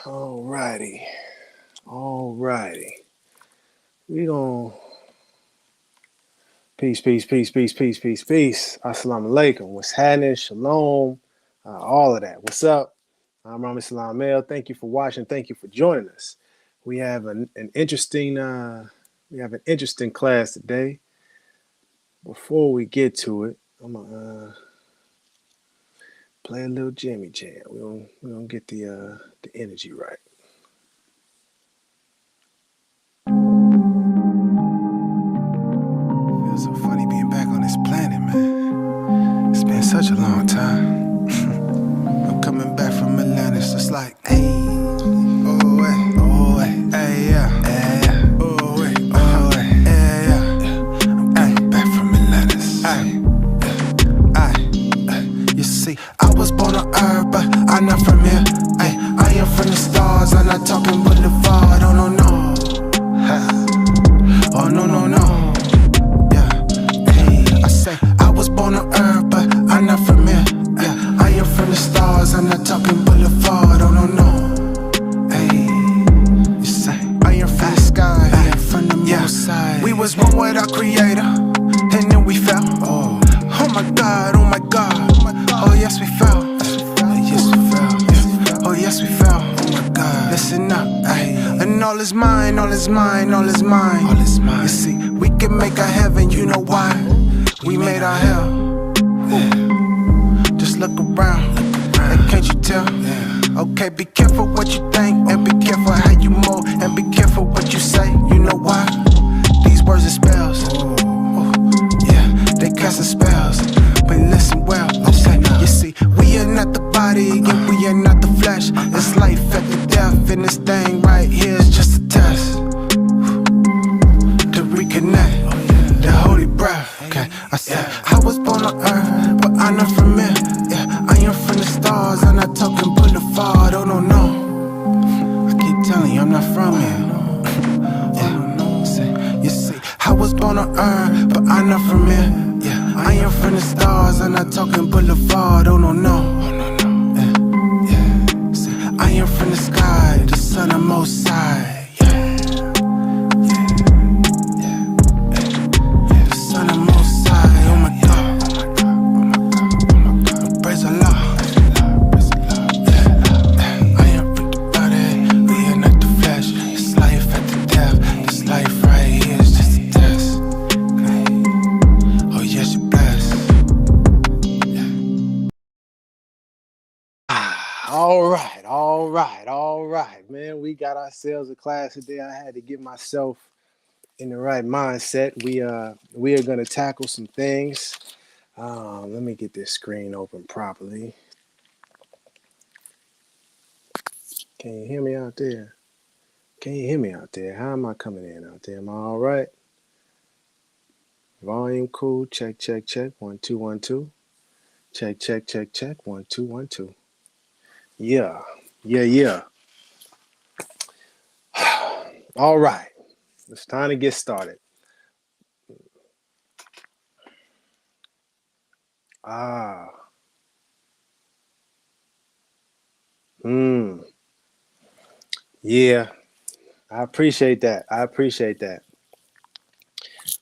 All righty. All righty. We gonna peace, peace, peace, peace, peace, peace, peace. Assalamu alaikum. What's happening? Shalom. All of that. What's up? I'm Rami Salam Mel. Thank you for watching. Thank you for joining us. We have an interesting class today. Before we get to it, I'm gonna play a little Jimmy Jam. We gonna get the energy right. Feels so funny being back on this planet, man. It's been such a long time. I'm coming back from Atlanta, it's just like, hey, oh, hey, hey, yeah, yeah, oh, hey, yeah, yeah. I'm coming back from Atlanta, you see, I was born on Earth, but I'm not from here. Ay, I am from the stars, I'm not talking Boulevard. Oh, no, no. Oh, no, no, no. I say I was born on Earth, but I'm not from here. Yeah, I am from the stars. I'm not talking Boulevard. Oh no no. Hey, you say I am from the sky. I am from the moon side. We was one with our Creator, and then we fell. Oh my God. Oh my God. Oh yes we fell. Yes we fell. Oh yes we fell. Oh my God. Listen up. Ay. And all is mine. All is mine. All is mine. All is mine. You see, we can make a heaven. You know why? We made our hell. Just look around, and can't you tell? Okay, be careful what you think, and be careful how you move, and be careful what you say. You know why? These words are spells. Yeah, they casting spells. But listen well, okay. You see, we are not the body, and we are not the flesh. It's life after death, and this thing right here is just a test to reconnect the holy breath. Okay, I said I was born on Earth, but I'm not from here. Yeah, I am from the stars. I'm not talking Boulevard. Oh no no, I keep telling you I'm not from here. Yeah, you see, I was born on Earth, but I'm not from here. Yeah, I am from the stars. I'm not talking Boulevard. Oh no no. Yeah, see, I am from the sky, the sun of Most High. All right, man. We got ourselves a class today. I had to get myself in the right mindset. We are gonna tackle some things. Let me get this screen open properly. Can you hear me out there? Can you hear me out there? How am I coming in out there? Am I all right? Volume cool. Check, check, check. 1 2 1 2. Check, check, check, check. 1 2 1 2. Yeah, yeah. All right. It's time to get started. Ah. Yeah. I appreciate that.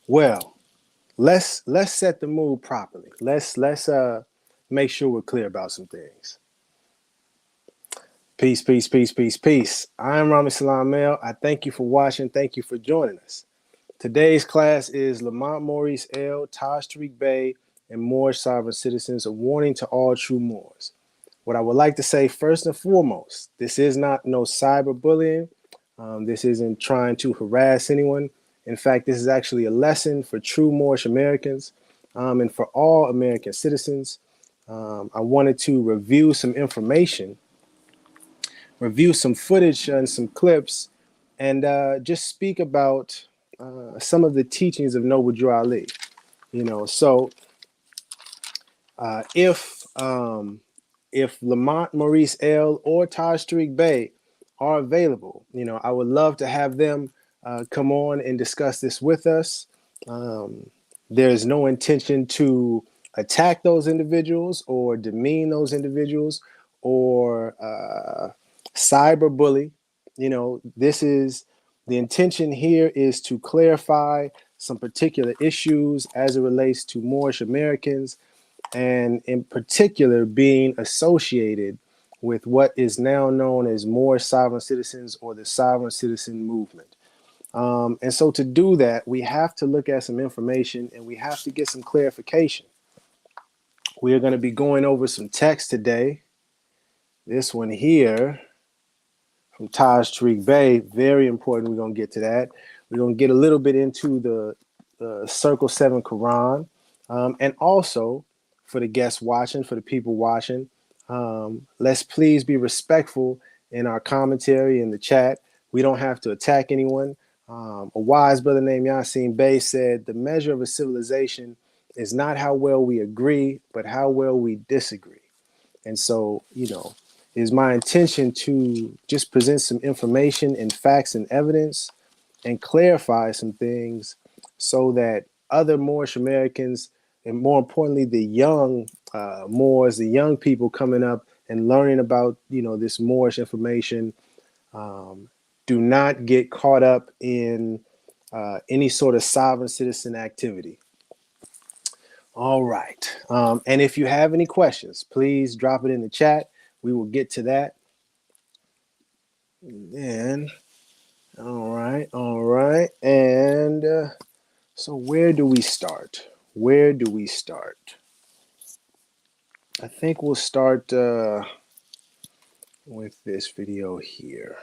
Well, let's set the mood properly. Let's make sure we're clear about some things. Peace, peace, peace, peace, peace. I am Rami Salam Mel. I thank you for watching. Thank you for joining us. Today's class is Lamont Maurice Taj tarik Bey, and Moorish sovereign citizens, a warning to all true Moors. What I would like to say first and foremost, this is not no cyberbullying. This isn't trying to harass anyone. In fact, this is actually a lesson for true Moorish Americans and for all American citizens. I wanted to review some information, review some footage and some clips, and just speak about some of the teachings of Noble Drew Ali. You know, so if Lamont Maurice or Taj tarik Bey are available, you know, I would love to have them come on and discuss this with us. There's no intention to attack those individuals or demean those individuals or cyberbully. This is the intention here is to clarify some particular issues as it relates to Moorish Americans, and in particular being associated with what is now known as Moorish sovereign citizens or the sovereign citizen movement. And so to do that, we have to look at some information and we have to get some clarification. We are going to be going over some text today. This one here from Taj tarik Bey, very important. We're going to get to that. We're going to get a little bit into the Circle 7 Quran. And also, for the guests watching, for the people watching, let's please be respectful in our commentary in the chat. We don't have to attack anyone. A wise brother named Yasin Bey said, the measure of a civilization is not how well we agree, but how well we disagree. And so, it is my intention to just present some information and facts and evidence and clarify some things so that other Moorish Americans, and more importantly, the young Moors, the young people coming up and learning about, this Moorish information, do not get caught up in any sort of sovereign citizen activity. All right. And if you have any questions, please drop it in the chat. We will get to that. And then, all right. And so where do we start? Where do we start? I think we'll start with this video here.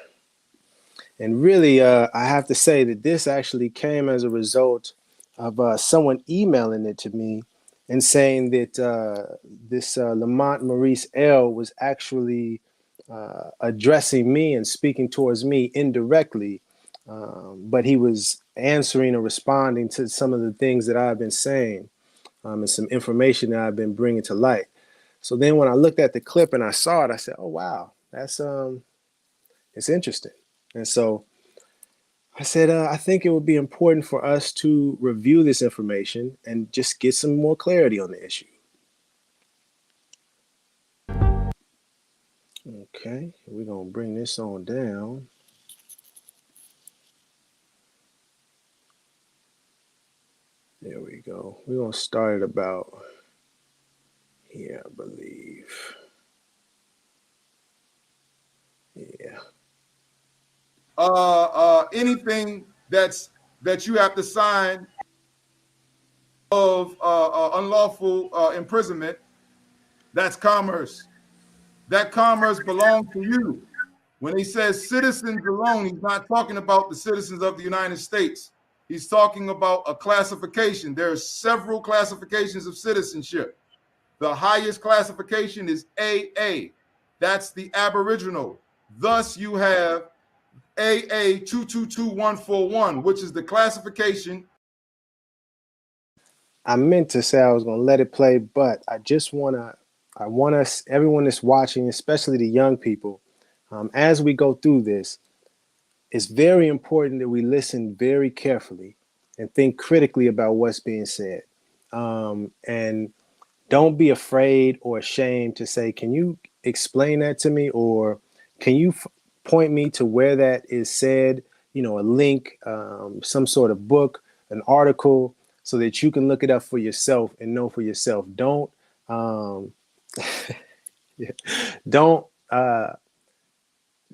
And really, I have to say that this actually came as a result of someone emailing it to me and saying that this Lamont Maurice L was actually addressing me and speaking towards me indirectly, but he was answering or responding to some of the things that I've been saying and some information that I've been bringing to light. So then when I looked at the clip and I saw it, I said, oh, wow, that's it's interesting. And so I said, I think it would be important for us to review this information and just get some more clarity on the issue. Okay, we're going to bring this on down. There we go. We're going to start at about here, I believe. Yeah. Anything that you have to sign of unlawful imprisonment, that's commerce. That commerce belongs to you. When he says citizens alone, he's not talking about the citizens of the United States. He's talking about a classification. There are several classifications of citizenship. The highest classification is AA. That's the Aboriginal. Thus, you have AA 222141, which is the classification. I meant to say I was going to let it play, but I want us, everyone that's watching, especially the young people, as we go through this, it's very important that we listen very carefully and think critically about what's being said. And don't be afraid or ashamed to say, can you explain that to me? Or can you point me to where that is said, a link, some sort of book, an article, so that you can look it up for yourself and know for yourself.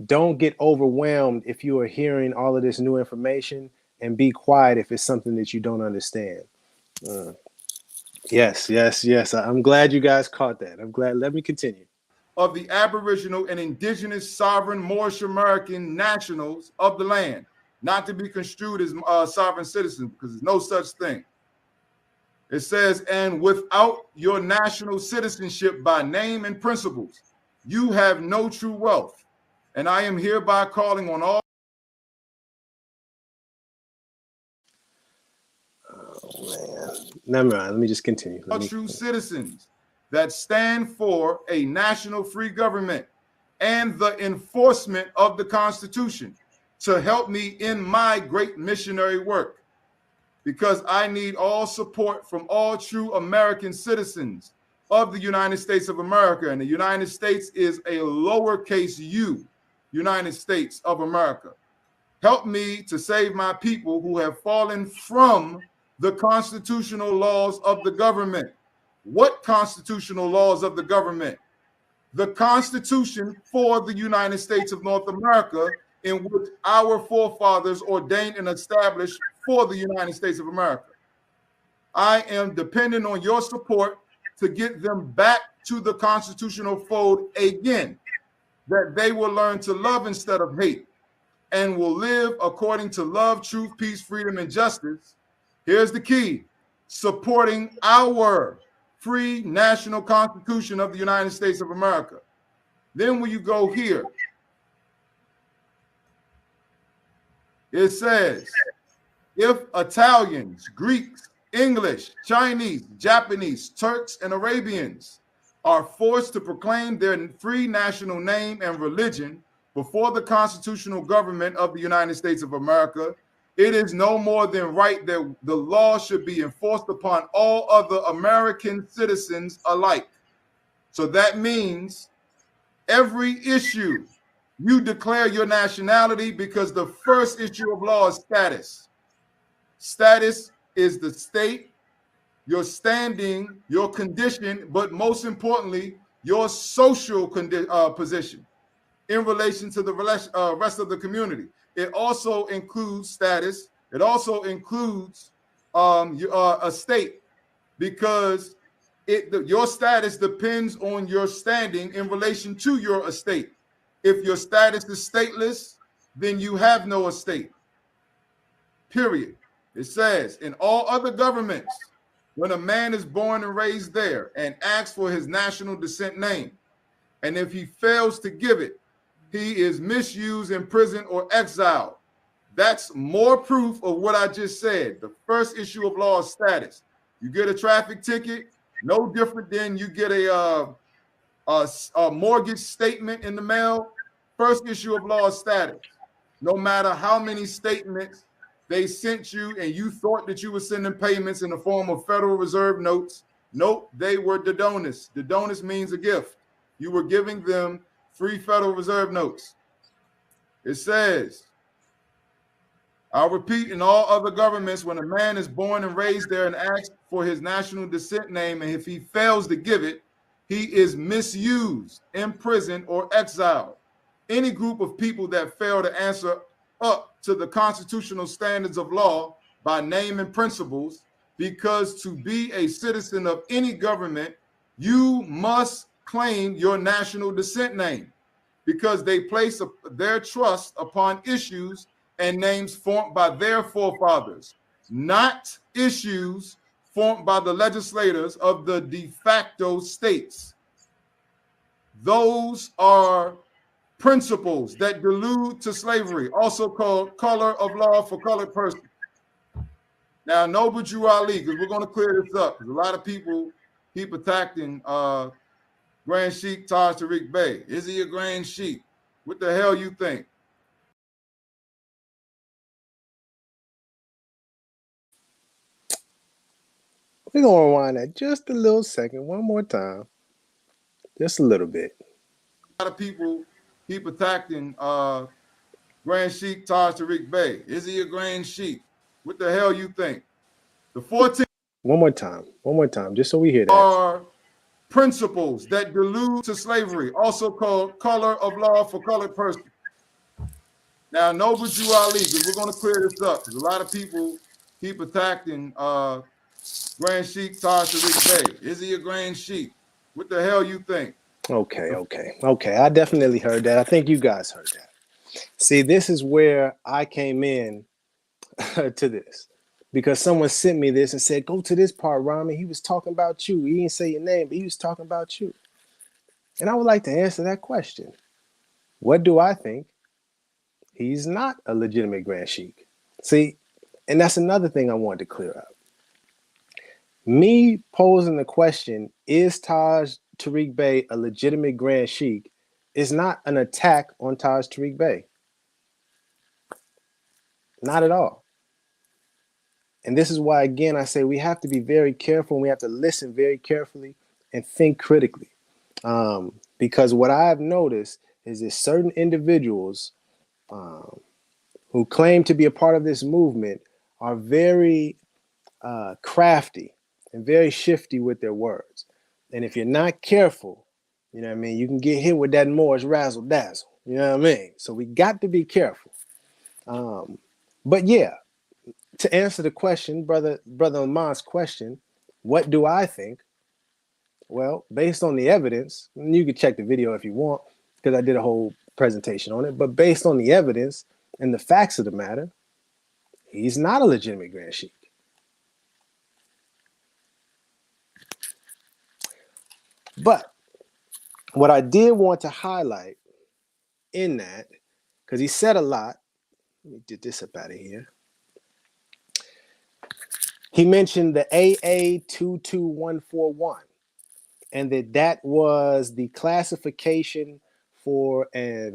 Don't get overwhelmed if you are hearing all of this new information, and be quiet if it's something that you don't understand. Yes. I'm glad you guys caught that. I'm glad. Let me continue. Of the Aboriginal and Indigenous sovereign Moorish American nationals of the land, not to be construed as sovereign citizens, because there's no such thing. It says, and without your national citizenship by name and principles, you have no true wealth. And I am hereby calling on all. Oh, man. Never mind. Let me just continue. True citizens that stand for a national free government and the enforcement of the Constitution to help me in my great missionary work. Because I need all support from all true American citizens of the United States of America. And the United States is a lowercase u. United States of America. Help me to save my people who have fallen from the constitutional laws of the government. What constitutional laws of the government? The Constitution for the United States of North America, in which our forefathers ordained and established for the United States of America. I am depending on your support to get them back to the constitutional fold again, that they will learn to love instead of hate and will live according to love, truth, peace, freedom, and justice. Here's the key: supporting our free national constitution of the United States of America. Then when you go here, it says, if Italians, Greeks, English, Chinese, Japanese, Turks, and Arabians are forced to proclaim their free national name and religion before the constitutional government of the United States of America, it is no more than right that the law should be enforced upon all other American citizens alike. So that means every issue you declare your nationality, because the first issue of law is status. Status is the state, your standing, your condition, but most importantly, your social position in relation to the rest of the community. It also includes status. It also includes a state, because your status depends on your standing in relation to your estate. If your status is stateless, then you have no estate, period. It says, in all other governments, when a man is born and raised there and asks for his national descent name, and if he fails to give it, he is misused, imprisoned, or exiled. That's more proof of what I just said. The first issue of law is status. You get a traffic ticket, no different than you get a mortgage statement in the mail. First issue of law is status. No matter how many statements they sent you and you thought that you were sending payments in the form of Federal Reserve notes, nope, they were dodonis. Dodonis means a gift. You were giving them free Federal Reserve notes. It says, I'll repeat, in all other governments, when a man is born and raised there and asks for his national descent name, and if he fails to give it, he is misused, imprisoned, or exiled. Any group of people that fail to answer up to the constitutional standards of law by name and principles, because to be a citizen of any government, you must claim your national descent name, because they place their trust upon issues and names formed by their forefathers, not issues formed by the legislators of the de facto states. Those are principles that delude to slavery, also called color of law for colored person. Now, Noble Drew Ali, because we're going to clear this up, because a lot of people keep attacking Grand Sheikh Taj Tarik Bey. Is he a Grand Sheikh? What the hell you think? We're going to rewind that just a little second, one more time. Just a little bit. A lot of people keep attacking Grand Sheikh Taj Tarik Bey. Is he a Grand Sheikh? What the hell you think? The 14 One more time, just so we hear that. Are principles that delude to slavery, also called color of law for colored person. Now, Noble Drew Ali, because we're going to clear this up, because a lot of people keep attacking Grand Sheikh Taj Tarik Bey. Is he a Grand Sheikh? What the hell you think? Okay. I definitely heard that. I think you guys heard that. See, this is where I came in to this, because someone sent me this and said, go to this part, Rami. He was talking about you. He didn't say your name, but he was talking about you. And I would like to answer that question. What do I think? He's not a legitimate Grand Sheikh. See, and that's another thing I wanted to clear up. Me posing the question, is Taj Tarik Bey a legitimate Grand Sheikh, is not an attack on Taj Tarik Bey. Not at all. And this is why, again, I say we have to be very careful and we have to listen very carefully and think critically. Because what I've noticed is that certain individuals who claim to be a part of this movement are very crafty and very shifty with their words. And if you're not careful, you know what I mean, you can get hit with that Moorish razzle dazzle. You know what I mean? So we got to be careful. But yeah, to answer the question, brother Lamont's question, what do I think? Well, based on the evidence, and you can check the video if you want, because I did a whole presentation on it. But based on the evidence and the facts of the matter, he's not a legitimate Grand Sheik. But what I did want to highlight in that, because he said a lot, let me get this up out of here. He mentioned the AA 22141, and that was the classification for a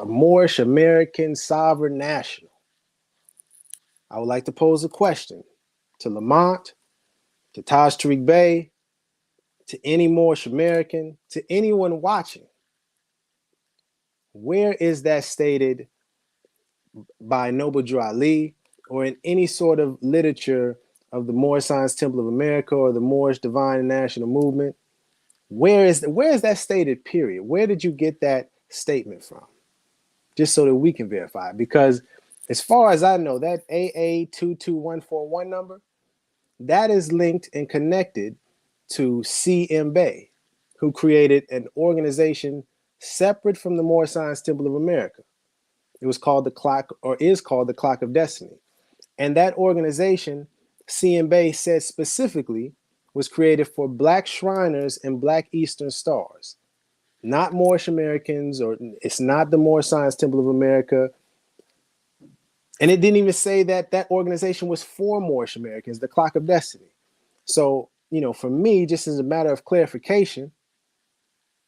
Moorish American sovereign national. I would like to pose a question to Lamont, to Taj tarik Bey, to any Moorish American, to anyone watching. Where is that stated by Noble Drew Ali or in any sort of literature of the Moorish Science Temple of America or the Moorish Divine and National Movement? Where is that stated, period? Where did you get that statement from? Just so that we can verify it. Because as far as I know, that AA 22141 number, that is linked and connected to C.M. Bey, who created an organization separate from the Moorish Science Temple of America. It was called the Clock, or is called the Clock of Destiny. And that organization, C.M. Bey said specifically, was created for Black Shriners and Black Eastern Stars, not Moorish Americans, or it's not the Moorish Science Temple of America. And it didn't even say that that organization was for Moorish Americans, the Clock of Destiny. So, you know, for me, just as a matter of clarification,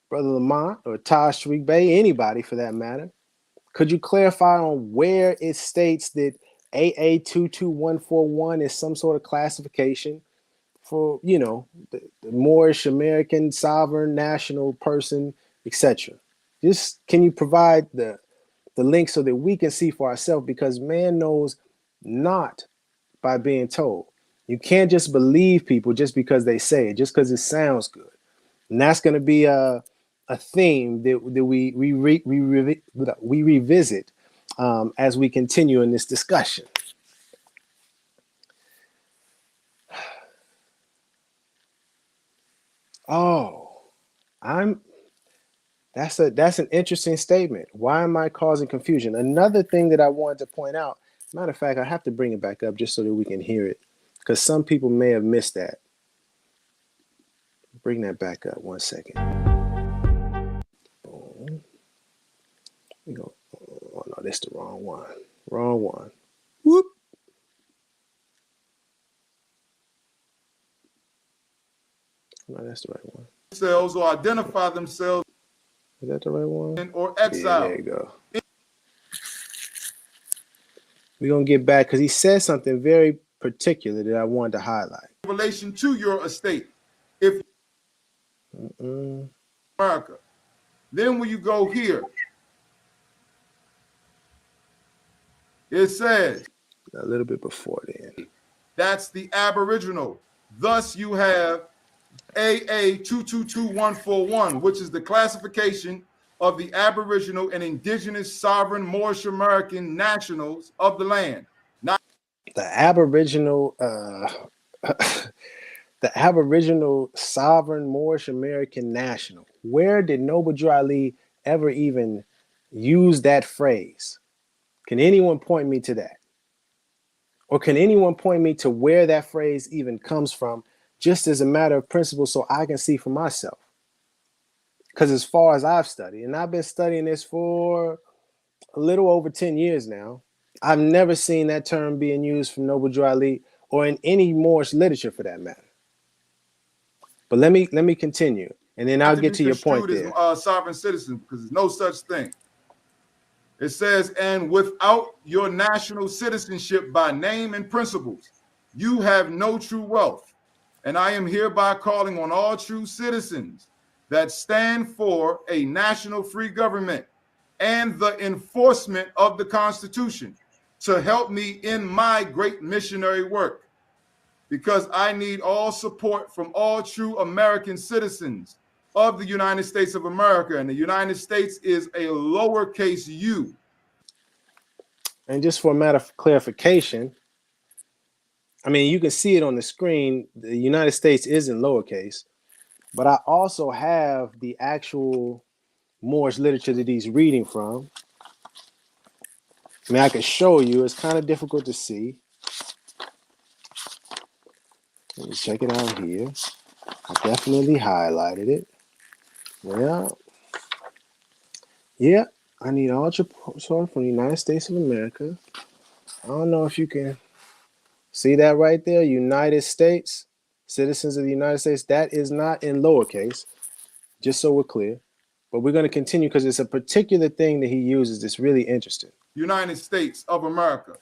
Brother Lamont or Taj tarik Bey, anybody for that matter, could you clarify on where it states that AA 22141 is some sort of classification for, you know, the Moorish American sovereign national person, etc.? Just can you provide the link so that we can see for ourselves, because man knows not by being told. You can't just believe people just because they say it, just because it sounds good. And that's going to be a theme that we revisit as we continue in this discussion. Oh, that's an interesting statement. Why am I causing confusion? Another thing that I wanted to point out, matter of fact, I have to bring it back up just so that we can hear it, because some people may have missed that. Bring that back up 1 second. Boom. We go. Oh no, this is the wrong one. Wrong one. Whoop. No, that's the right one. Themselves or identify themselves. Is that the right one? Or exile. Yeah, there you go. We're going to get back because he said something very particular that I wanted to highlight. In relation to your estate. If America. Then when you go here, it says a little bit before then. That's the Aboriginal. Thus you have AA 222141, which is the classification of the Aboriginal and Indigenous Sovereign Moorish American nationals of the land. Not the Aboriginal, the Aboriginal Sovereign Moorish American national. Where did Noble Drew Ali ever even use that phrase? Can anyone point me to that? Or can anyone point me to where that phrase even comes from, just as a matter of principle, so I can see for myself? Because as far as I've studied, and I've been studying this for a little over 10 years now, I've never seen that term being used from Noble Drew Ali or in any Moorish literature for that matter. But let me continue, and then I'll get to your point there. Sovereign citizen, because there's no such thing. It says, and without your national citizenship by name and principles, you have no true wealth. And I am hereby calling on all true citizens that stand for a national free government and the enforcement of the Constitution to help me in my great missionary work, because I need all support from all true American citizens of the United States of America. And the United States is a lowercase u. And just for a matter of clarification, I mean, you can see it on the screen. The United States is in lowercase, but I also have the actual Moorish literature that he's reading from. I mean, I can show you. It's kind of difficult to see. Let me check it out here. I definitely highlighted it. Yeah. I need all support from the United States of America. I don't know if you can see that right there. United States, citizens of the United States. That is not in lowercase, just so we're clear. But we're going to continue because it's a particular thing that he uses that's really interesting. United States of America.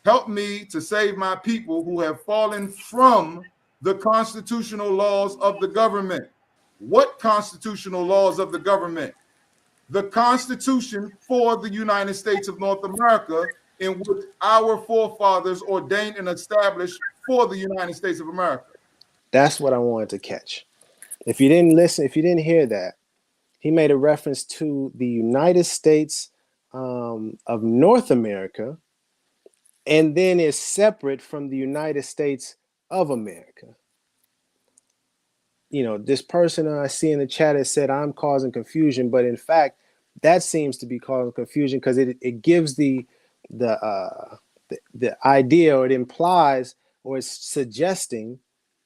Help me to save my people who have fallen from the constitutional laws of the government. What constitutional laws of the government? The Constitution for the United States of North America, in which our forefathers ordained and established for the United States of America. That's what I wanted to catch. If you didn't listen, if you didn't hear that, he made a reference to the United States of North America, and then is separate from the United States of America. You know, this person I see in the chat has said I'm causing confusion, but in fact, that seems to be causing confusion because it gives the idea, or it implies, or it's suggesting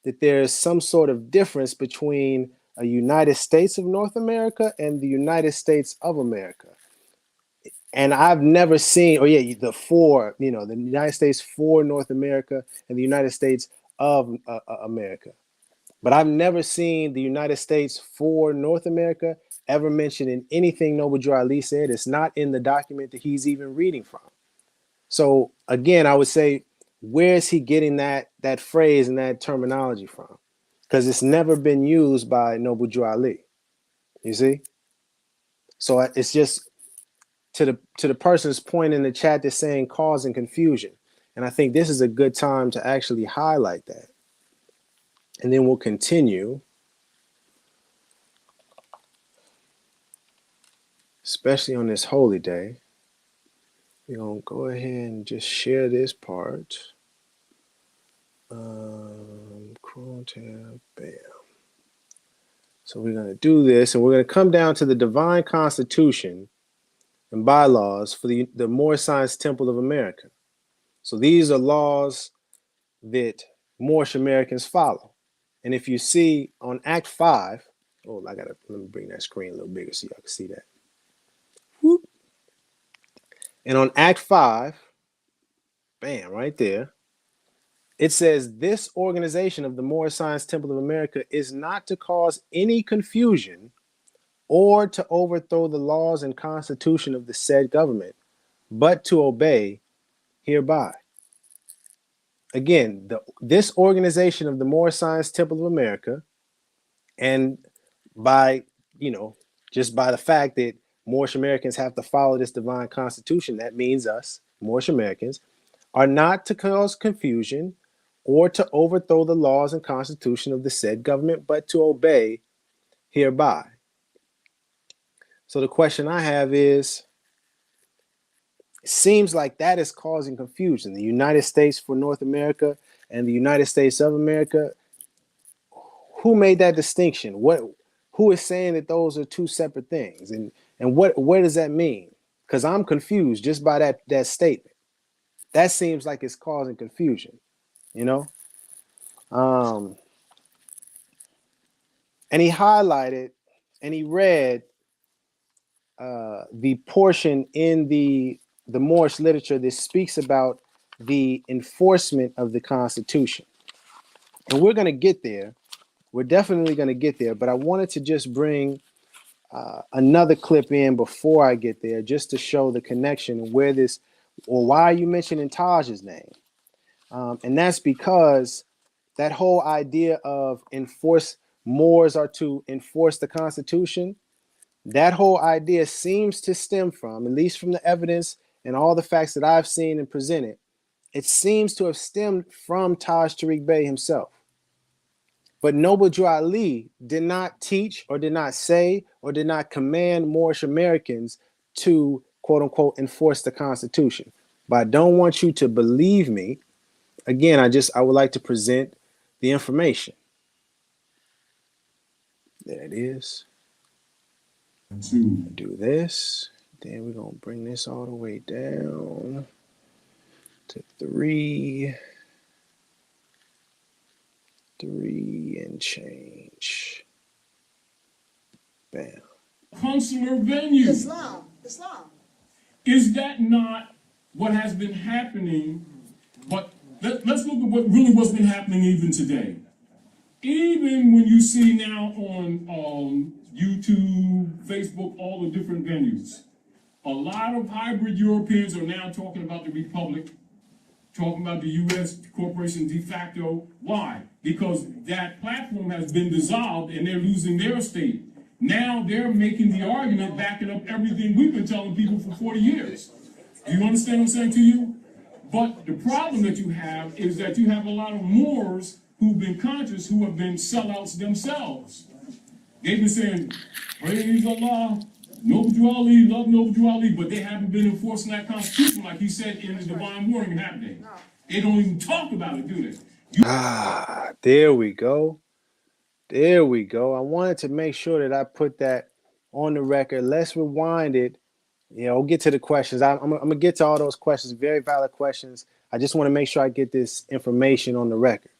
that there is some sort of difference between a United States of North America and the United States of America. And I've never seen, the United States for North America and the United States of America. But I've never seen the United States for North America ever mentioned in anything Noble Drew Ali said. It's not in the document that he's even reading from. So again, I would say, where is he getting that phrase and that terminology from? Because it's never been used by Noble Drew Ali. You see? So it's just to the person's point in the chat that's saying causing confusion. And I think this is a good time to actually highlight that. And then we'll continue, especially on this holy day. We're going to go ahead and just share this part. Chrome tab, bam. So we're going to do this, and we're going to come down to the Divine Constitution and bylaws for the Moorish Science Temple of America. So these are laws that Moorish Americans follow. And if you see on Act 5, let me bring that screen a little bigger so y'all can see that. Whoop. And on Act 5, bam, right there, it says this organization of the Moorish Science Temple of America is not to cause any confusion or to overthrow the laws and constitution of the said government, but to obey hereby. Again, this organization of the Moorish Science Temple of America, and just by the fact that Moorish Americans have to follow this divine constitution, that means us, Moorish Americans, are not to cause confusion or to overthrow the laws and constitution of the said government, but to obey hereby. So the question I have is, it seems like that is causing confusion. The United States for North America and the United States of America. Who made that distinction? Who is saying that those are two separate things? And what does that mean? Because I'm confused just by that statement. That seems like it's causing confusion, you know? And he highlighted and he read the portion in the Moorish literature that speaks about the enforcement of the Constitution. And we're going to get there. We're definitely going to get there. But I wanted to just bring another clip in before I get there, just to show the connection and where this, or why are you mentioning Taj's name? And that's because that whole idea of Moors are to enforce the Constitution. That whole idea seems to stem from, at least from the evidence and all the facts that I've seen and presented, it seems to have stemmed from Taj Tarik Bey himself. But Noble Drew Ali did not teach or did not say or did not command Moorish Americans to, quote unquote, enforce the Constitution. But I don't want you to believe me. Again, I would like to present the information. There it is. Do this. Then we're going to bring this all the way down to 3 and change. Bam. Consular venue. Islam. Is that not what has been happening? But let's look at what's been happening even today. Even when you see now on YouTube, Facebook, all the different venues, a lot of hybrid Europeans are now talking about the Republic, talking about the U.S. corporation de facto. Why? Because that platform has been dissolved and they're losing their state. Now they're making the argument, backing up everything we've been telling people for 40 years. Do you understand what I'm saying to you? But the problem that you have is that you have a lot of Moors who've been conscious, who have been sellouts themselves. They've been saying, praise Allah, Noble Drew Ali, love Noble Drew Ali, but they haven't been enforcing that Constitution like he said in the Divine Warning, have they? They don't even talk about it, do they? There we go. There we go. I wanted to make sure that I put that on the record. Let's rewind it. We'll get to the questions. I'm going to get to all those questions, very valid questions. I just want to make sure I get this information on the record.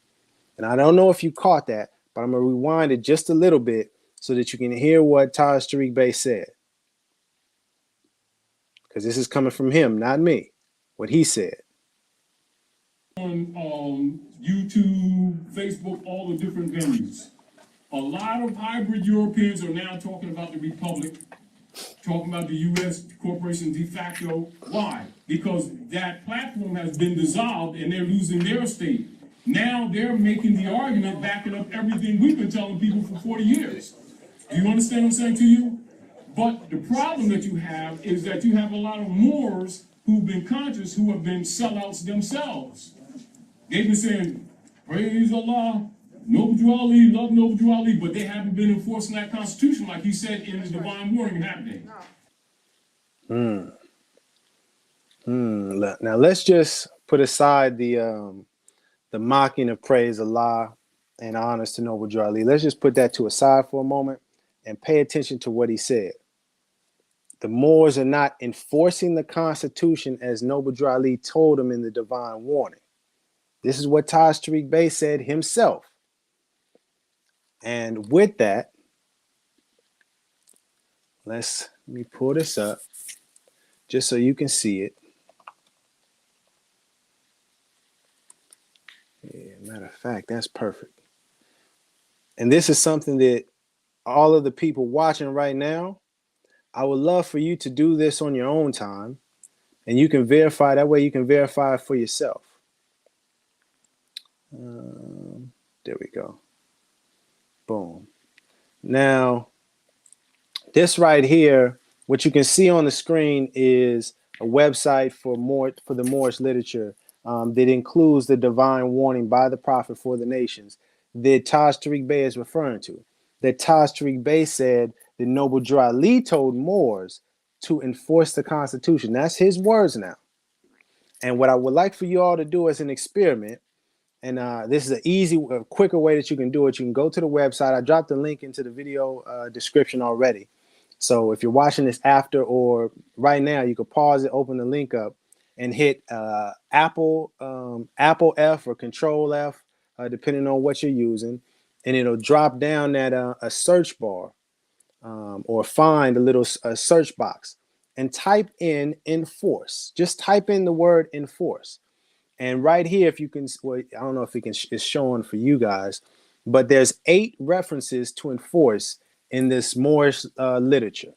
And I don't know if you caught that, but I'm going to rewind it just a little bit so that you can hear what Taj tarik Bey said. Because this is coming from him, not me, what he said. On YouTube, Facebook, all the different venues, a lot of hybrid Europeans are now talking about the Republic, talking about the U.S. corporation de facto. Why? Because that platform has been dissolved and they're losing their state. Now they're making the argument, backing up everything we've been telling people for 40 years. Do you understand what I'm saying to you? But the problem that you have is that you have a lot of Moors who've been conscious, who have been sellouts themselves. They've been saying, praise Allah, Noble Drew Ali, love Noble Drew Ali, but they haven't been enforcing that Constitution like he said in the Divine Warning, have they? Now let's just put aside the mocking of praise Allah and honors to Noble Drew Ali. Let's just put that to a side for a moment and pay attention to what he said. The Moors are not enforcing the Constitution as Noble Drew Ali told them in the Divine Warning. This is what Taj tarik Bey said himself. And with that, let me pull this up just so you can see it. Yeah, matter of fact, that's perfect. And this is something that all of the people watching right now, I would love for you to do this on your own time, and you can verify. That way you can verify for yourself. There we go. Boom. Now, this right here, what you can see on the screen is a website for the Moorish literature that includes the divine warning by the prophet for the nations that Taj tarik Bey is referring to. That Taj tarik Bey said that Noble Drew Ali told Moors to enforce the Constitution. That's his words now. And what I would like for you all to do as an experiment, and this is an easy, quicker way that you can do it. You can go to the website. I dropped the link into the video description already. So if you're watching this after or right now, you can pause it, open the link up, and hit Apple F or Control F, depending on what you're using. And it'll drop down that a search bar or find a little search box and type in enforce. Just type in the word enforce. And right here, if you can, well, I don't know if it's showing for you guys, but there's 8 references to enforce in this Moorish literature.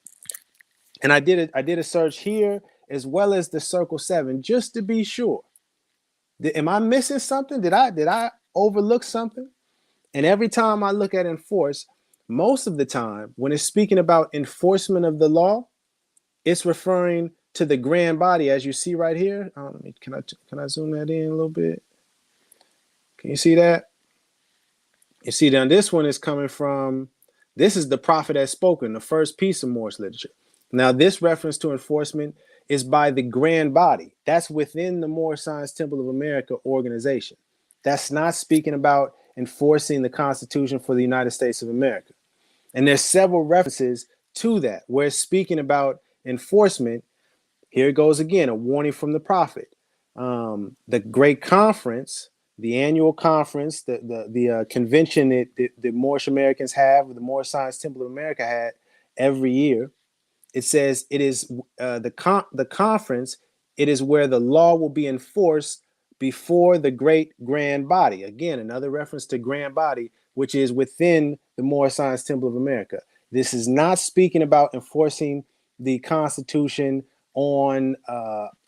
And I did a search here as well as the Circle 7 just to be sure. Am I missing something? Did I overlook something? And every time I look at enforce, most of the time when it's speaking about enforcement of the law, it's referring to the grand body, as you see right here. Can I zoom that in a little bit? Can you see that? You see, now this one is coming from, this is the prophet has spoken, the first piece of Moorish literature. Now, this reference to enforcement is by the grand body. That's within the Moorish Science Temple of America organization. That's not speaking about enforcing the Constitution for the United States of America. And there's several references to that where it's speaking about enforcement. Here it goes again, a warning from the prophet. The great conference, the annual conference, the convention that the Moorish Americans have, the Moorish Science Temple of America had every year. It says it is the conference. It is where the law will be enforced before the great grand body. Again, another reference to grand body, which is within the Moorish Science Temple of America. This is not speaking about enforcing the Constitution on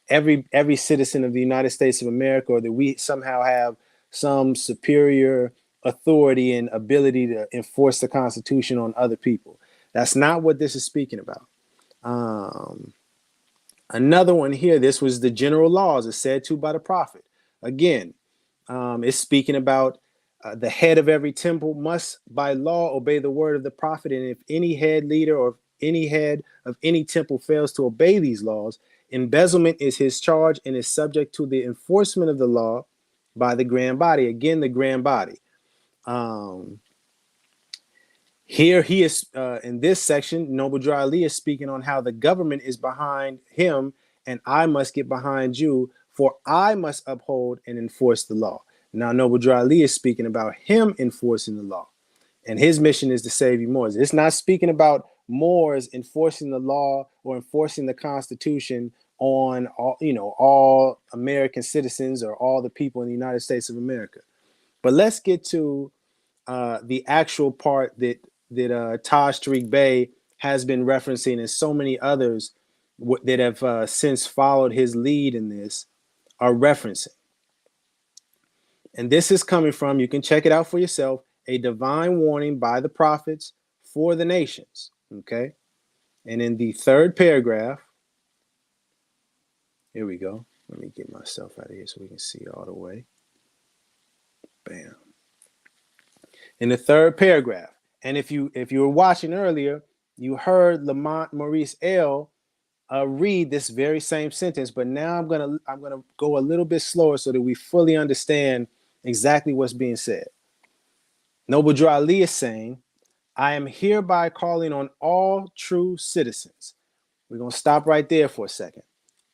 every citizen of the United States of America, or that we somehow have some superior authority and ability to enforce the Constitution on other people. That's not what this is speaking about. Another one here, this was the general laws as said to by the prophet. Again, it's speaking about the head of every temple must by law obey the word of the prophet. And if any head leader or any head of any temple fails to obey these laws, embezzlement is his charge and is subject to the enforcement of the law by the grand body. Again, the grand body. Here he is in this section, Noble Drew Ali is speaking on how the government is behind him and I must get behind you, for I must uphold and enforce the law. Now, Noble Drew Ali is speaking about him enforcing the law, and his mission is to save you Moors. It's not speaking about Moors enforcing the law or enforcing the Constitution on all American citizens or all the people in the United States of America. But let's get to the actual part that Taj Tarik Bey has been referencing, and so many others that have since followed his lead in this are referencing. And this is coming from, you can check it out for yourself, a divine warning by the prophets for the nations. Okay. And in the third paragraph, here we go. Let me get myself out of here so we can see all the way. Bam. In the third paragraph, and if you were watching earlier, you heard Lamont Maurice read this very same sentence, but now I'm gonna go a little bit slower so that we fully understand exactly what's being said. Noble Drew Ali is saying, I am hereby calling on all true citizens. We're gonna stop right there for a second.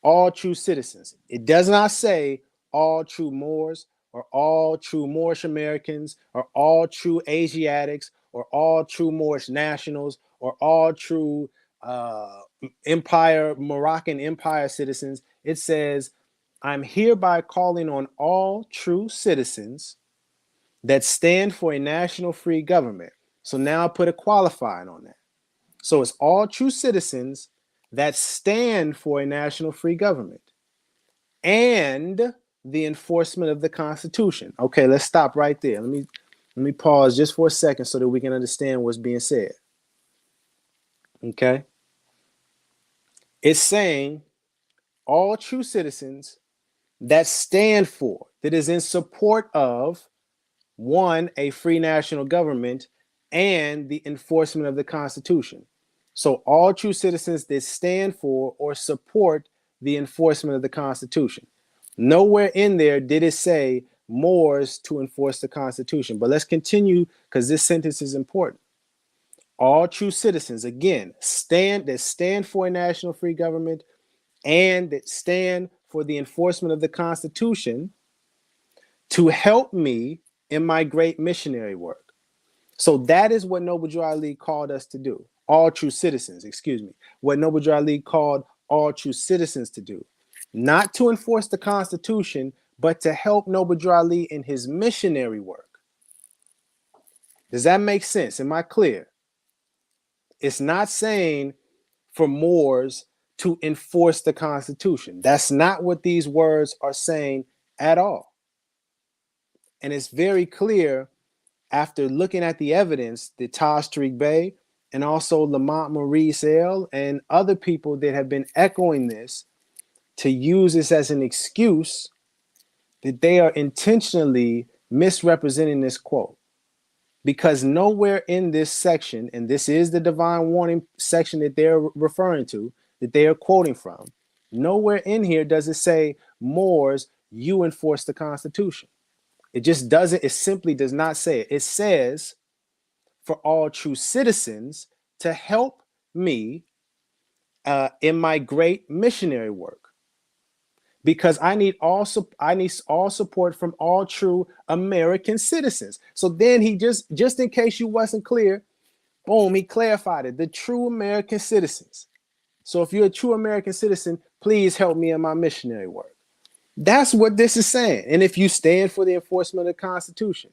All true citizens. It does not say all true Moors or all true Moorish Americans or all true Asiatics or all true Moorish nationals or all true Moroccan Empire citizens. It says, I'm hereby calling on all true citizens that stand for a national free government. So now I put a qualifying on that. So it's all true citizens that stand for a national free government and the enforcement of the Constitution. Okay, let's stop right there. Let me pause just for a second so that we can understand what's being said. Okay. It's saying all true citizens that stand for, that is in support of, one, a free national government and the enforcement of the Constitution. So all true citizens that stand for or support the enforcement of the Constitution. Nowhere in there did it say Moors to enforce the Constitution. But let's continue because this sentence is important. All true citizens, again, stand for a national free government and that stand for the enforcement of the Constitution to help me in my great missionary work. So that is what Noble Drew Ali called us to do. All true citizens, what Noble Drew Ali called all true citizens to do. Not to enforce the Constitution, but to help Noble Drew Ali in his missionary work. Does that make sense? Am I clear? It's not saying for Moors to enforce the Constitution. That's not what these words are saying at all. And it's very clear after looking at the evidence that Taj tarik Bey and also Lamont Maurice and other people that have been echoing this to use this as an excuse, that they are intentionally misrepresenting this quote. Because nowhere in this section, and this is the divine warning section that they're referring to, that they are quoting from, nowhere in here does it say, Moors, you enforce the Constitution. It just doesn't, it simply does not say it. It says, for all true citizens to help me in my great missionary work. Because I need all support from all true American citizens. So then he just in case you wasn't clear, boom, he clarified it. The true American citizens. So if you're a true American citizen, please help me in my missionary work. That's what this is saying. And if you stand for the enforcement of the Constitution,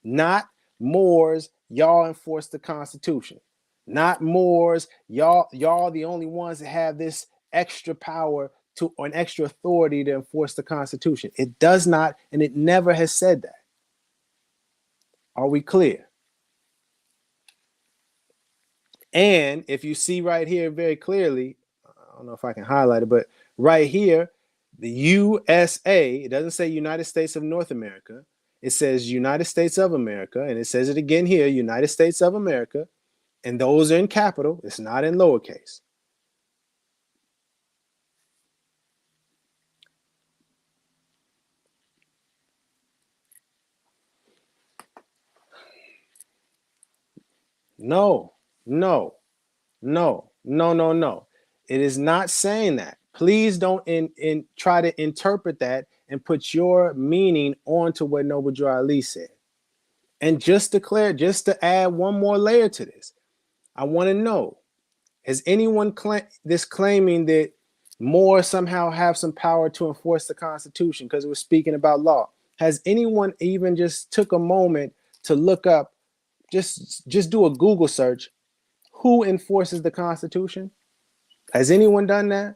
not Moors, y'all enforce the Constitution. Not Moors, y'all the only ones that have this extra power to or an extra authority to enforce the Constitution. It does not, and it never has said that. Are we clear? And if you see right here very clearly, I don't know if I can highlight it, but right here, the USA, it doesn't say United States of North America. It says United States of America, and it says it again here, United States of America, and those are in capital. It's not in lowercase. No. It is not saying that. Please don't try to interpret that and put your meaning onto what Noble Drew Ali said. And just to add one more layer to this, I want to know, has anyone claiming that more somehow have some power to enforce the Constitution because it was speaking about law? Has anyone even just took a moment to look up, just do a Google search, who enforces the Constitution? Has anyone done that?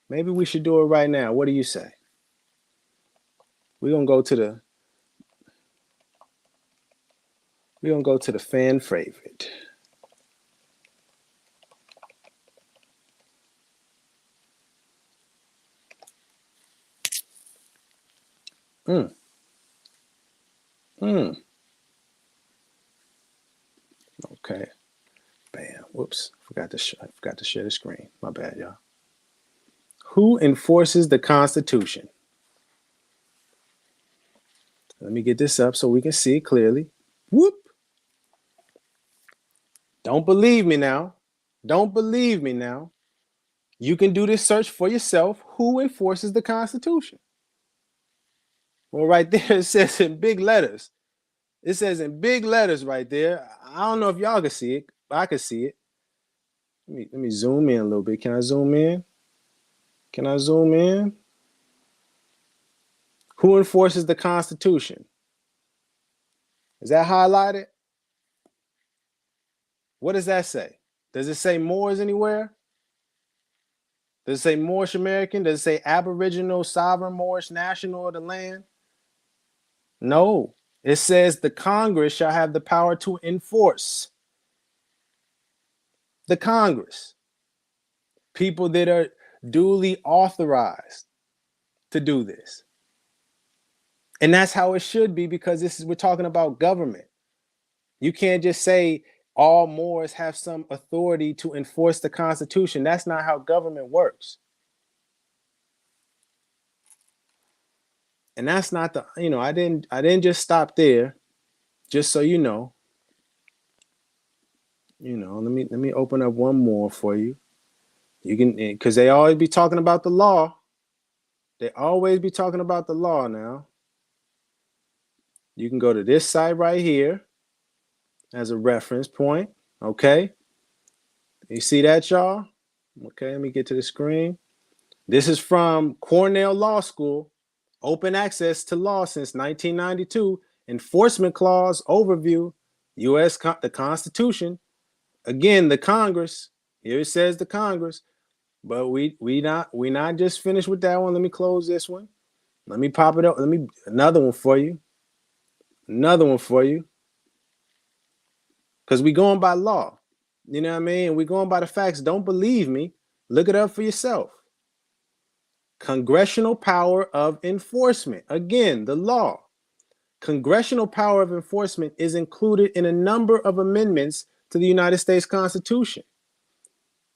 Maybe we should do it right now. What do you say? We're gonna go to the fan favorite. Okay. Bam. Whoops. Forgot to share the screen. My bad, y'all. Who enforces the Constitution? Let me get this up so we can see it clearly. Whoop. Don't believe me now. You can do this search for yourself. Who enforces the Constitution? Well, right there, it says in big letters. It says in big letters right there. I don't know if y'all can see it, but I can see it. Let me zoom in a little bit. Can I zoom in? Who enforces the Constitution? Is that highlighted? What does that say? Does it say Moors anywhere? Does it say Moorish American? Does it say Aboriginal, Sovereign, Moorish, National of the land? No. It says the Congress shall have the power to enforce. The Congress. People that are duly authorized to do this. And that's how it should be, because we're talking about government. You can't just say all Moors have some authority to enforce the Constitution. That's not how government works. And that's not I didn't just stop there, just so you know. Let me open up one more for you. You can, because they always be talking about the law. Now. You can go to this site right here as a reference point. Okay. You see that, y'all? Okay, let me get to the screen. This is from Cornell Law School. Open access to law since 1992. Enforcement clause overview. The Constitution. Again, the Congress. Here it says the Congress. But we not just finished with that one. Let me close this one. Let me pop it up. Another one for you. Another one for you. Because we going by law. You know what I mean? We going by the facts. Don't believe me. Look it up for yourself. Congressional power of enforcement. Again, the law. Congressional power of enforcement is included in a number of amendments to the United States Constitution.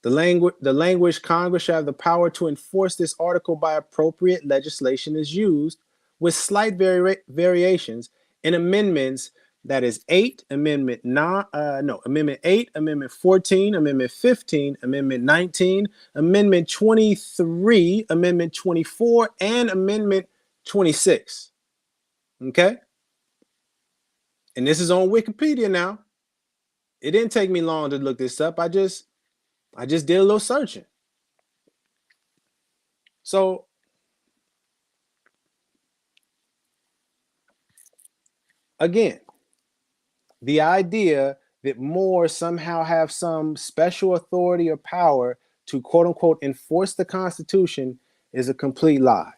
The language Congress shall have the power to enforce this article by appropriate legislation is used with slight variations in amendments. That is 8, Amendment 9, Amendment 8, Amendment 14, Amendment 15, Amendment 19, Amendment 23, Amendment 24, and Amendment 26. Okay? And this is on Wikipedia now. It didn't take me long to look this up. I just did a little searching. So again, the idea that Moors somehow have some special authority or power to quote unquote enforce the Constitution is a complete lie.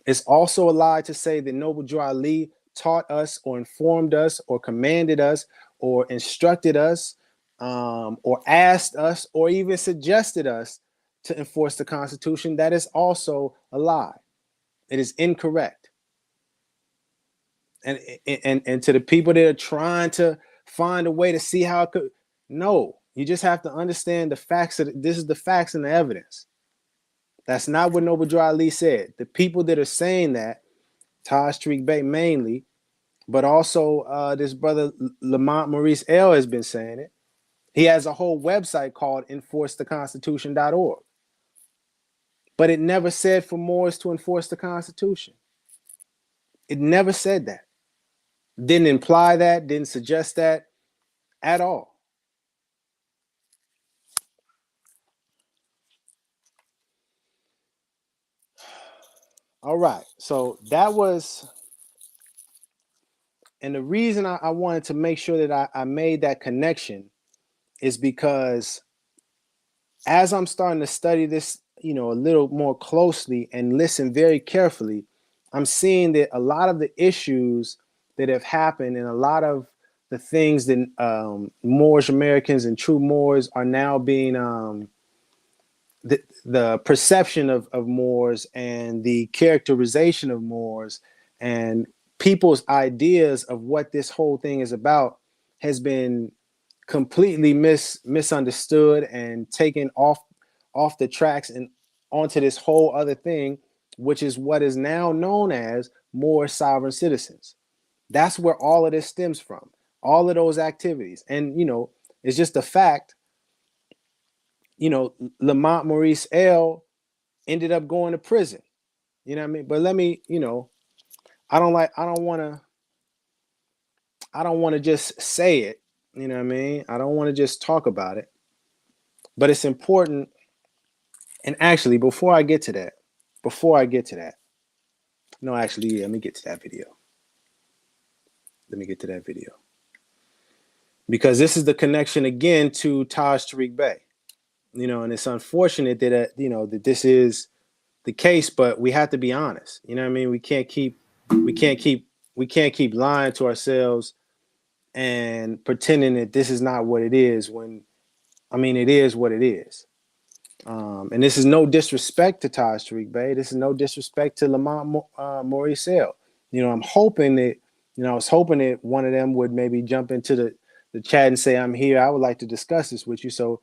It's also a lie to say that Noble Drew Ali taught us or informed us or commanded us or instructed us or asked us or even suggested us to enforce the Constitution. That is also a lie. It is incorrect. And to the people that are trying to find a way to see how it could, no, you just have to understand the facts. This is the facts and the evidence. That's not what Noble Drew Ali said. The people that are saying that, Taj tarik Bey mainly, but also this brother Lamont Maurice L has been saying it. He has a whole website called enforcetheconstitution.org. But it never said for Moors to enforce the Constitution. It never said that. Didn't imply that, didn't suggest that at all. All right, so that was, and the reason I wanted to make sure that I made that connection is because as I'm starting to study this, a little more closely and listen very carefully, I'm seeing that a lot of the issues that have happened and a lot of the things that Moorish Americans and true Moors are now being the perception of Moors and the characterization of Moors and people's ideas of what this whole thing is about has been completely misunderstood and taken off the tracks and onto this whole other thing, which is what is now known as Moorish sovereign citizens. That's where all of this stems from, all of those activities. And, it's just a fact, Lamont Maurice L ended up going to prison. You know what I mean? But let me, I don't want to just say it. You know what I mean? I don't want to just talk about it. But it's important. And actually, before I get to that, no, actually, let me get to that video. Because this is the connection again to Taj tarik Bey. And it's unfortunate that, that this is the case, but we have to be honest. You know what I mean? We can't keep lying to ourselves and pretending that this is not what it is when, it is what it is. And this is no disrespect to Taj tarik Bey. This is no disrespect to Lamont Maurice L. I'm hoping that, I was hoping that one of them would maybe jump into the chat and say, I'm here. I would like to discuss this with you so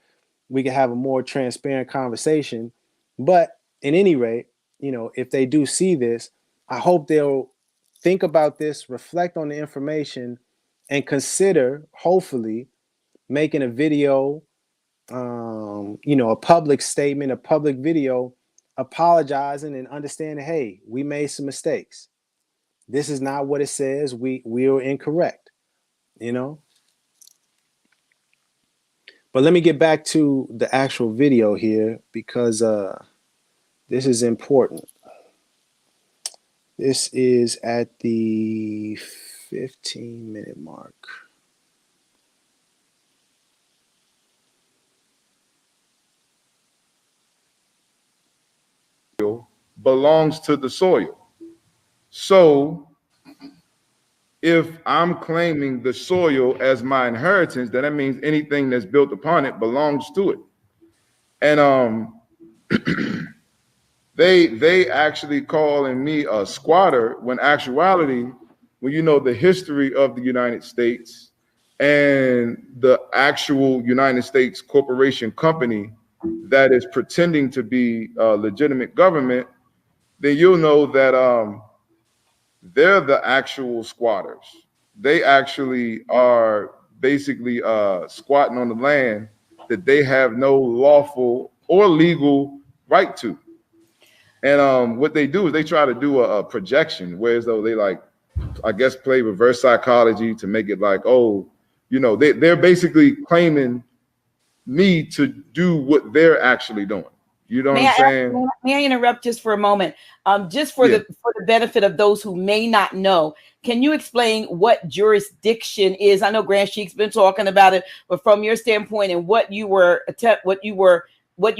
we can have a more transparent conversation. But in any rate, if they do see this, I hope they'll think about this, reflect on the information, and consider, hopefully, making a video, a public statement, a public video, apologizing and understanding, hey, we made some mistakes. This is not what it says. We are incorrect, But let me get back to the actual video here because this is important. This is at the 15-minute mark. Belongs to the soil. So if I'm claiming the soil as my inheritance, then that means anything that's built upon it belongs to it. And they actually calling me a squatter when actuality, when you know the history of the United States and the actual United States corporation company that is pretending to be a legitimate government, then you'll know that they're the actual squatters. They actually are basically squatting on the land that they have no lawful or legal right to. And what they do is they try to do a projection, whereas though they like, I guess, play reverse psychology to make it like, oh, you know, they're basically claiming me to do what they're actually doing. You know what I'm saying? May I interrupt just for a moment? Just for Yeah. the benefit of those who may not know, can you explain what jurisdiction is? I know Grand Sheik's been talking about it, but from your standpoint and what you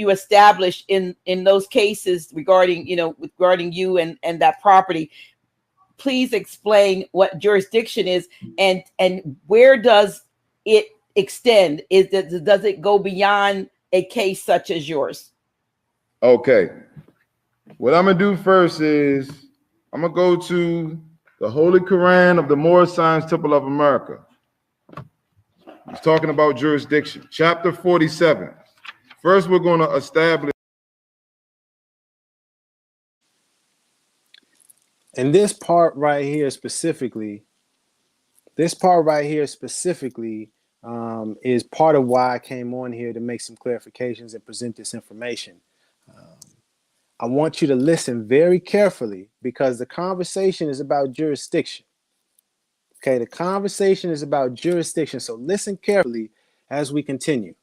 established in those cases regarding you and that property, please explain what jurisdiction is and where does it extend? Does it go beyond a case such as yours? Okay. What I'm gonna do first is I'm gonna go to the Holy Quran of the Moorish Science Temple of America. He's talking about jurisdiction, chapter 47. First, we're going to establish. And this part right here specifically is part of why I came on here to make some clarifications and present this information. I want you to listen very carefully because the conversation is about jurisdiction. Okay, the conversation is about jurisdiction. So listen carefully as we continue.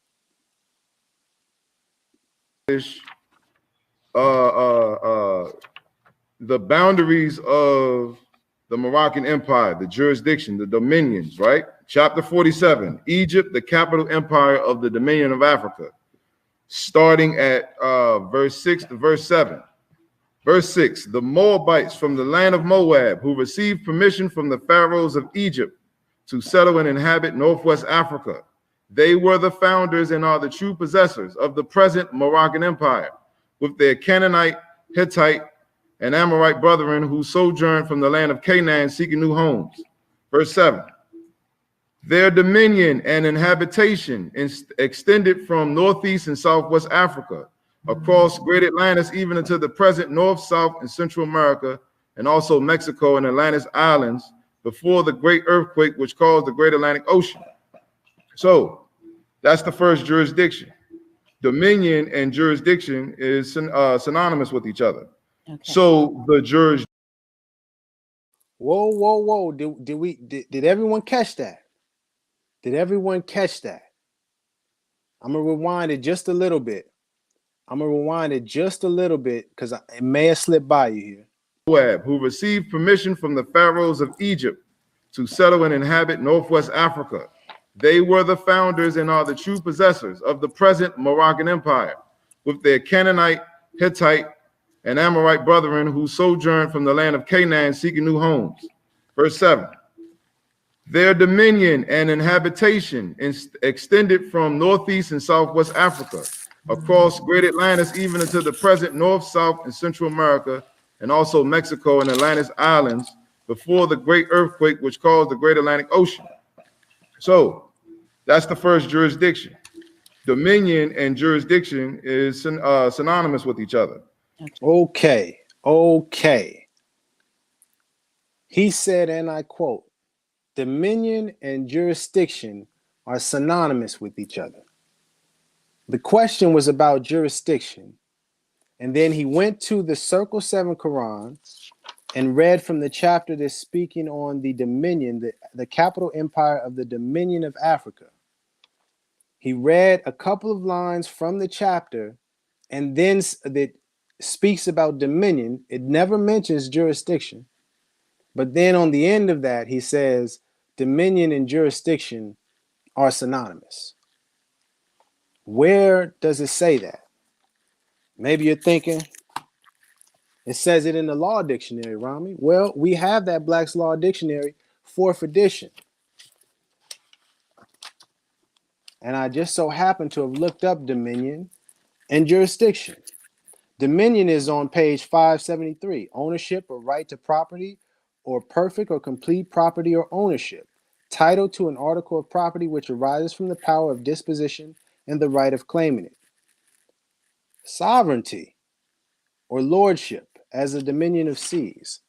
The boundaries of the Moroccan Empire, the jurisdiction, the dominions, right? Chapter 47, Egypt, the capital empire of the Dominion of Africa, starting at verse 6 to verse 7. Verse 6, the Moabites from the land of Moab, who received permission from the pharaohs of Egypt to settle and inhabit Northwest Africa. They were the founders and are the true possessors of the present Moroccan Empire, with their Canaanite, Hittite, and Amorite brethren who sojourned from the land of Canaan seeking new homes. Verse 7, their dominion and inhabitation extended from Northeast and Southwest Africa, across Great Atlantis, even into the present North, South, and Central America, and also Mexico and Atlantis Islands, before the great earthquake which caused the Great Atlantic Ocean. So that's the first jurisdiction. Dominion and jurisdiction is synonymous with each other. Okay. So the jurisdiction. Whoa. Did everyone catch that? Did everyone catch that? I'm going to rewind it just a little bit. Because it may have slipped by you here. Moab, who received permission from the pharaohs of Egypt to settle and inhabit Northwest Africa. They were the founders and are the true possessors of the present Moroccan Empire, with their Canaanite, Hittite, and Amorite brethren who sojourned from the land of Canaan seeking new homes. Verse 7. Their dominion and inhabitation extended from Northeast and Southwest Africa, across Great Atlantis, even into the present North, South, and Central America, and also Mexico and Atlantis Islands, before the great earthquake which caused the Great Atlantic Ocean. So that's the first jurisdiction. Dominion and jurisdiction is synonymous with each other. Okay. He said, and I quote, dominion and jurisdiction are synonymous with each other. The question was about jurisdiction. And then he went to the Circle 7 Quran and read from the chapter that's speaking on the dominion, the capital empire of the Dominion of Africa. He read a couple of lines from the chapter and then that speaks about dominion. It never mentions jurisdiction. But then on the end of that, he says dominion and jurisdiction are synonymous. Where does it say that? Maybe you're thinking, it says it in the law dictionary, Rami. Well, we have that Black's Law Dictionary 4th edition. And I just so happen to have looked up dominion and jurisdiction. Dominion is on page 573, ownership or right to property or perfect or complete property or ownership, title to an article of property which arises from the power of disposition and the right of claiming it. Sovereignty or lordship as a dominion of seas.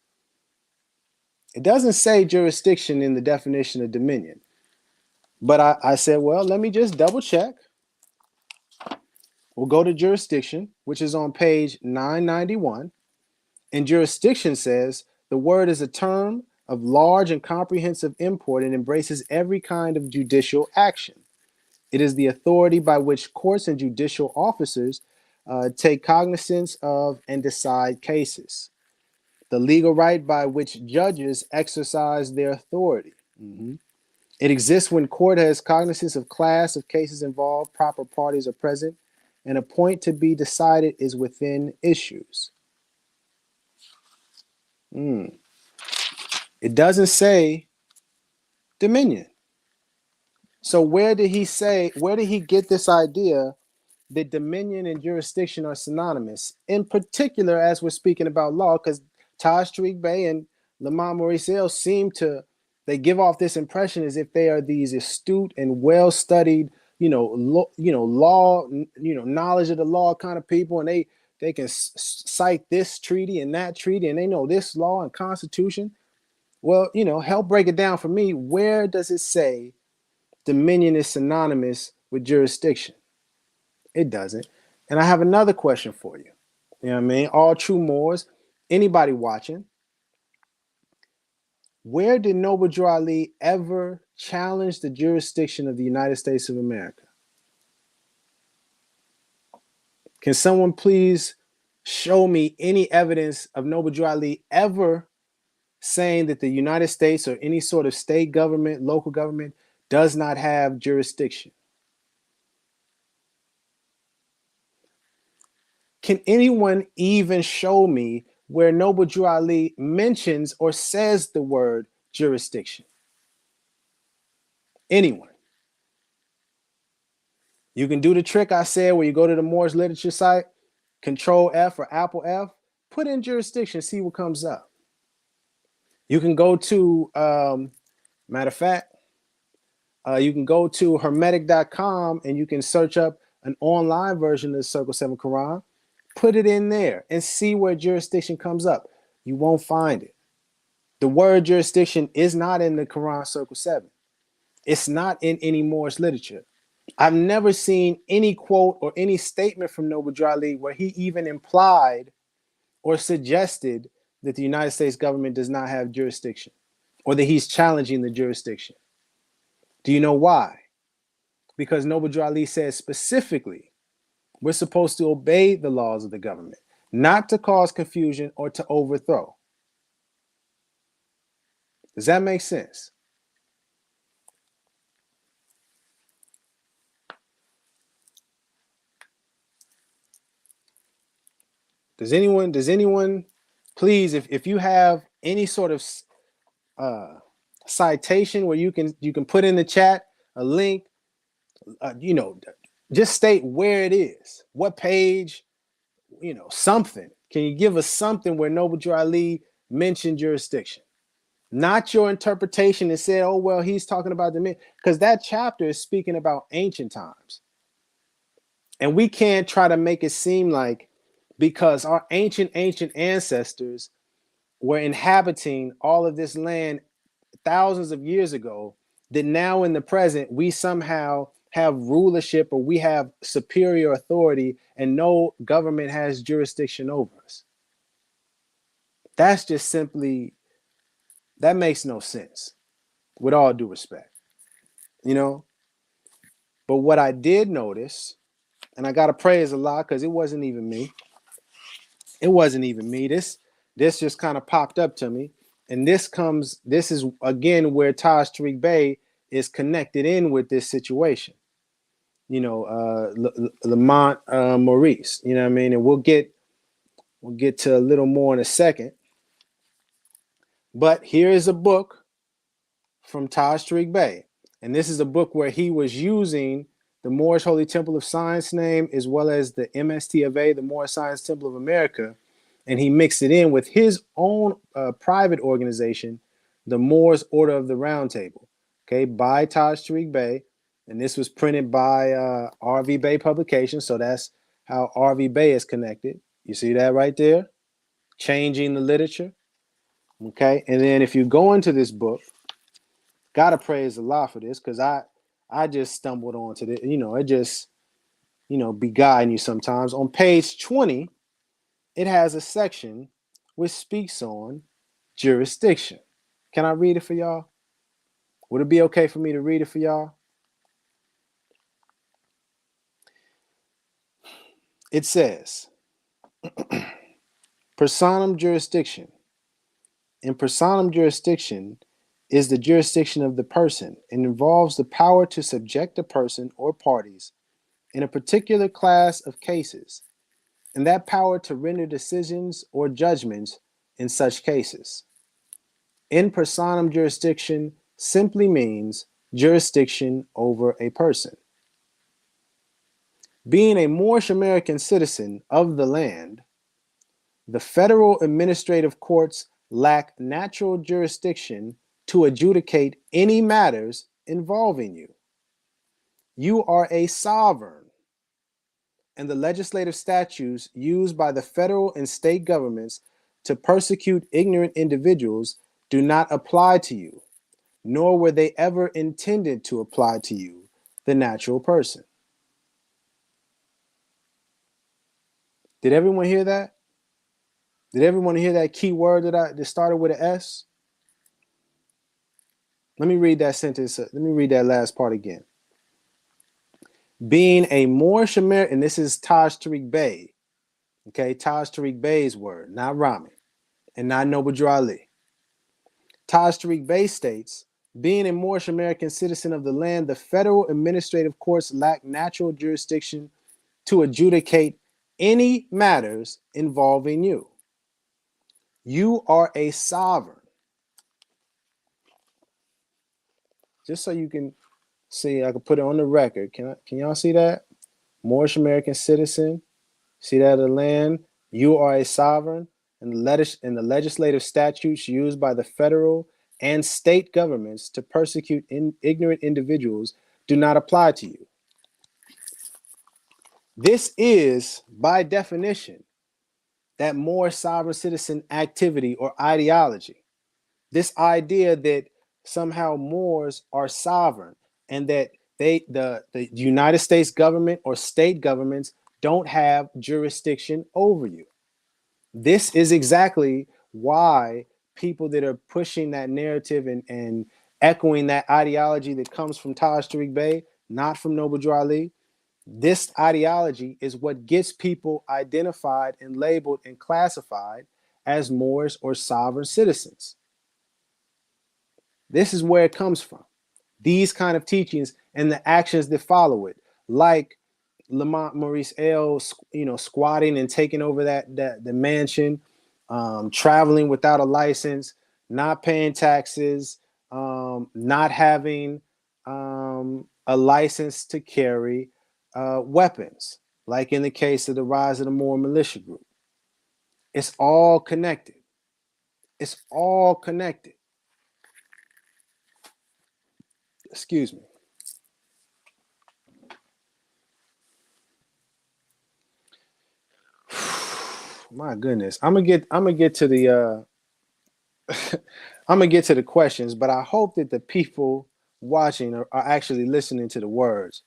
It doesn't say jurisdiction in the definition of dominion, but I said, well, let me just double check. We'll go to jurisdiction, which is on page 991. And jurisdiction says the word is a term of large and comprehensive import and embraces every kind of judicial action. It is the authority by which courts and judicial officers take cognizance of and decide cases. The legal right by which judges exercise their authority. It exists when court has cognizance of class of cases involved, proper parties are present, and a point to be decided is within issues. It doesn't say dominion. So where did he get this idea that dominion and jurisdiction are synonymous? In particular, as we're speaking about law, because Taj tarik Bey and Lamont Maurice they give off this impression as if they are these astute and well-studied, law, knowledge of the law kind of people, and they can cite this treaty and that treaty, and they know this law and constitution. Well, help break it down for me. Where does it say dominion is synonymous with jurisdiction? It doesn't. And I have another question for you. You know what I mean? All true Moors, anybody watching, where did Noble Drew Ali ever challenge the jurisdiction of the United States of America? Can someone please show me any evidence of Noble Drew Ali ever saying that the United States or any sort of state government, local government, does not have jurisdiction? Can anyone even show me where Noble Drew Ali mentions or says the word jurisdiction? Anyone? You can do the trick I said where you go to the Moorish literature site, Control F or Apple F, put in jurisdiction, see what comes up. You can go to, matter of fact, you can go to hermetic.com and you can search up an online version of the Circle 7 Quran, put it in there and see where jurisdiction comes up. You won't find it. The word jurisdiction is not in the Quran Circle 7. It's not in any Moorish literature. I've never seen any quote or any statement from Noble Drew Ali where he even implied or suggested that the United States government does not have jurisdiction or that he's challenging the jurisdiction. Do you know why? Because Noble Drew Ali says specifically, we're supposed to obey the laws of the government, not to cause confusion or to overthrow. Does that make sense? Does anyone please, if you have any sort of citation where you can put in the chat a link, just state where it is, what page, something. Can you give us something where Noble Drew Ali mentioned jurisdiction? Not your interpretation and said, oh, well, he's talking about the, because that chapter is speaking about ancient times. And we can't try to make it seem like because our ancient ancestors were inhabiting all of this land thousands of years ago, that now in the present, we somehow have rulership or we have superior authority and no government has jurisdiction over us. That's just simply, that makes no sense, with all due respect, But what I did notice, and I got to praise Allah because it wasn't even me. It wasn't even me. This just kind of popped up to me. And this is again where Taj tarik Bey is connected in with this situation. Lamont Maurice, you know what I mean? And we'll get to a little more in a second. But here is a book from Taj tarik Bey. And this is a book where he was using the Moorish Holy Temple of Science name as well as the MST of A, the Moorish Science Temple of America. And he mixed it in with his own private organization, the Moors Order of the Round Table, okay, by Taj tarik Bey. And this was printed by R.V. Bey Publications. So that's how R.V. Bey is connected. You see that right there? Changing the literature. Okay. And then if you go into this book, gotta praise Allah for this, because I just stumbled onto this. It just, be guiding you sometimes. On page 20, it has a section which speaks on jurisdiction. Can I read it for y'all? Would it be okay for me to read it for y'all? It says, personam jurisdiction. In personam jurisdiction is the jurisdiction of the person and involves the power to subject a person or parties in a particular class of cases, and that power to render decisions or judgments in such cases. In personam jurisdiction simply means jurisdiction over a person. Being a Moorish American citizen of the land, the federal administrative courts lack natural jurisdiction to adjudicate any matters involving you. You are a sovereign, and the legislative statutes used by the federal and state governments to persecute ignorant individuals do not apply to you, nor were they ever intended to apply to you, the natural person. Did everyone hear that? Did everyone hear that key word that started with an S? Let me read that sentence. Let me read that last part again. Being a Moorish American, and this is Taj tarik Bey, okay, Taj tarik Bey's word, not Rami, and not Noble Drew Ali. Taj tarik Bey states, being a Moorish American citizen of the land, the federal administrative courts lack natural jurisdiction to adjudicate any matters involving you. You are a sovereign. Just so you can see, I can put it on the record. Can y'all see that? Moorish American citizen. See that of the land? You are a sovereign, and the legislative statutes used by the federal and state governments to persecute ignorant individuals do not apply to you. This is, by definition, that Moorish sovereign citizen activity or ideology. This idea that somehow Moors are sovereign and that the United States government or state governments don't have jurisdiction over you. This is exactly why people that are pushing that narrative and echoing that ideology that comes from Taj tarik Bey, not from Noble Drew Ali, this ideology is what gets people identified and labeled and classified as Moors or sovereign citizens. This is where it comes from. These kind of teachings and the actions that follow it, like Lamont Maurice squatting and taking over the mansion, traveling without a license, not paying taxes, not having a license to carry weapons, like in the case of the rise of the Moor militia group. It's all connected. It's all connected. Excuse me. My goodness. I'm gonna get to the I'm gonna get to the questions, but I hope that the people watching are actually listening to the words.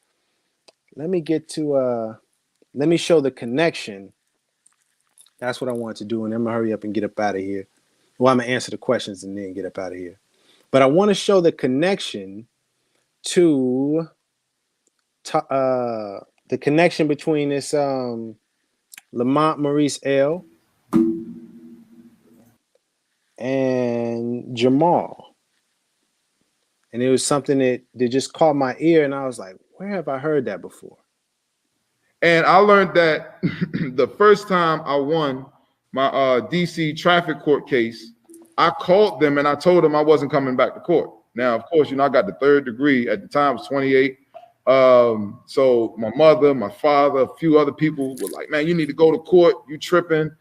Let me show the connection. That's what I want to do, and I'm gonna hurry up and get up out of here. Well, I'm gonna answer the questions and then get up out of here. But I want to show the connection to the connection between this Lamont Maurice L and Jamal. And it was something that just caught my ear, and I was like, where have I heard that before? And I learned that the first time I won my DC traffic court case, I called them and I told them I wasn't coming back to court. Now, of course, I got the 3rd degree at the time. I was 28. So my mother, my father, a few other people were like, "Man, you need to go to court. You tripping?"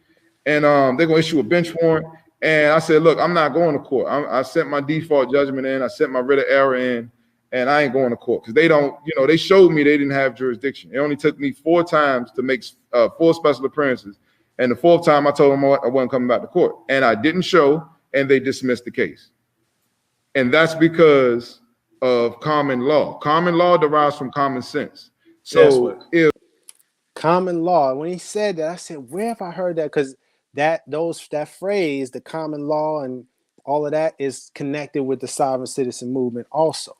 And they're gonna issue a bench warrant. And I said, "Look, I'm not going to court. I sent my default judgment in. I sent my writ of error in, and I ain't going to court because they don't. They showed me they didn't have jurisdiction. It only took me 4 times to make 4 special appearances, and the 4th time I told them I wasn't coming back to court, and I didn't show, and they dismissed the case. And that's because of common law. Common law derives from common sense. So if common law, when he said that, I said, where have I heard that? Because that phrase, the common law and all of that, is connected with the sovereign citizen movement also.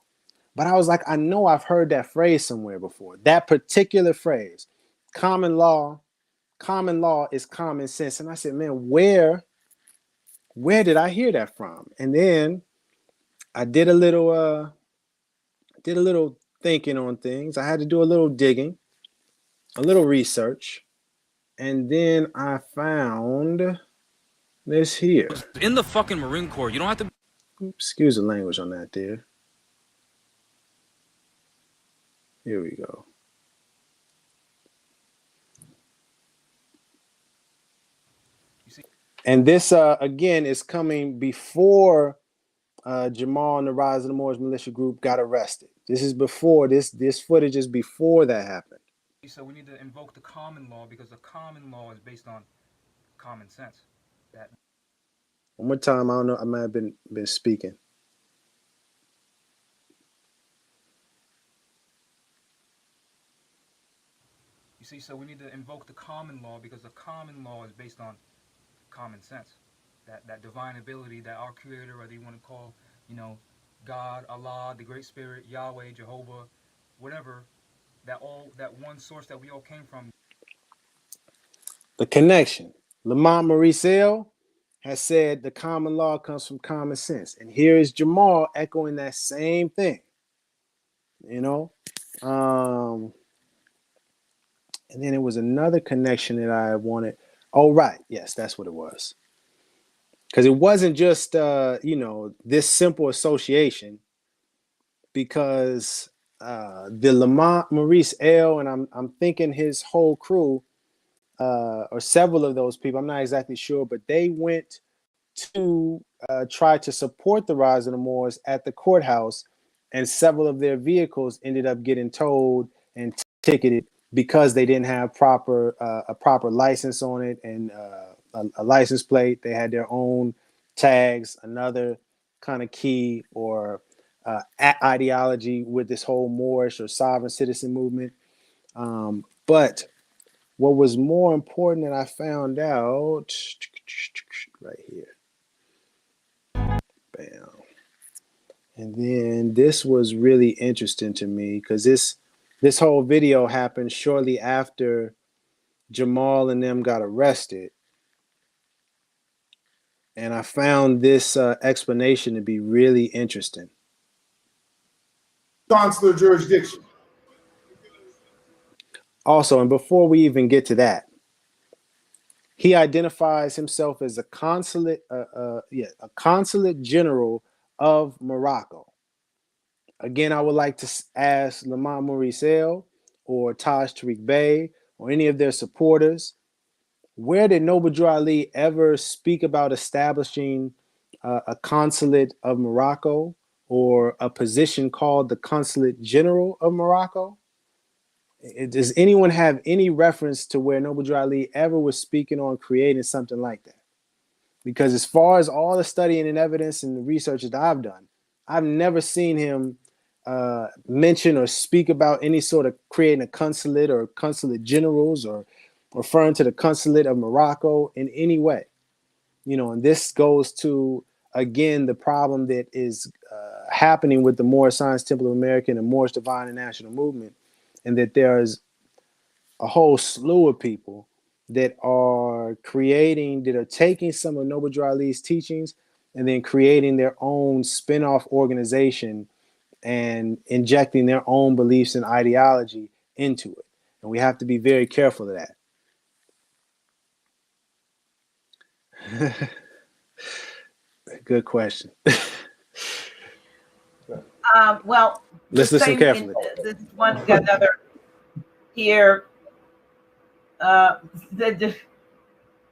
But I was like, I know I've heard that phrase somewhere before. That particular phrase, common law is common sense. And I said, man, where did I hear that from? And then I did a little thinking on things. I had to do a little digging, a little research, and then I found this here. In the fucking Marine Corps, you don't have to. Excuse the language on that, there. Here we go. And this again is coming before Jamal and the Rise of the Moorish militia group got arrested. This is before this footage is before that happened. So we need to invoke the common law because the common law is based on common sense. That one more time, I don't know, I might have been speaking. You see, so we need to invoke the common law because the common law is based on common sense. That divine ability that our creator, whether you want to call, God, Allah, the Great Spirit, Yahweh, Jehovah, whatever, that one source that we all came from. The connection. Lamont Maurice has said the common law comes from common sense. And here is Jamal echoing that same thing. And then it was another connection that I wanted. Oh, right. Yes, that's what it was. Because it wasn't just, this simple association, because the Lamont Maurice and I'm thinking his whole crew, or several of those people, I'm not exactly sure, but they went to try to support the Rise of the Moors at the courthouse, and several of their vehicles ended up getting towed and ticketed because they didn't have a proper license on it and a license plate. They had their own tags, another kind of key or ideology with this whole Moorish or sovereign citizen movement. But what was more important that I found out right here. Bam. And then this was really interesting to me because this whole video happened shortly after Jamal and them got arrested. And I found this explanation to be really interesting. Consular jurisdiction. Also, and before we even get to that, he identifies himself as a consulate general of Morocco. Again, I would like to ask Lamont Maurice or Taj Tarik Bey or any of their supporters, where did Noble Drew Ali ever speak about establishing a consulate of Morocco or a position called the Consulate General of Morocco? Does anyone have any reference to where Noble Drew Ali ever was speaking on creating something like that? Because as far as all the studying and evidence and the research that I've done, I've never seen him mention or speak about any sort of creating a consulate or consulate generals or referring to the consulate of Morocco in any way. And this goes to, again, the problem that is happening with the Moorish Science Temple of America and the Moorish Divine and National Movement, and that there's a whole slew of people that are taking some of Noble Drew Ali's teachings and then creating their own spin-off organization and injecting their own beliefs and ideology into it. And we have to be very careful of that. Good question. Well, Let's the listen same. carefully. This one got another here. Uh,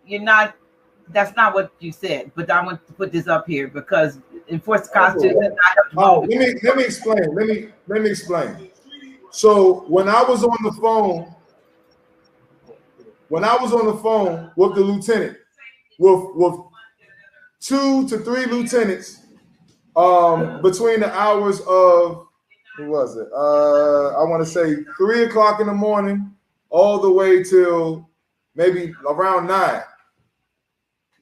you're not. That's not what you said. But I want to put this up here because enforce the Constitution does not have to Oh, vote. let me explain. Let me explain. So when I was on the phone with the lieutenant, with 2 to 3 lieutenants, between the hours of, who was it? I want to say 3 o'clock in the morning, all the way till maybe around 9.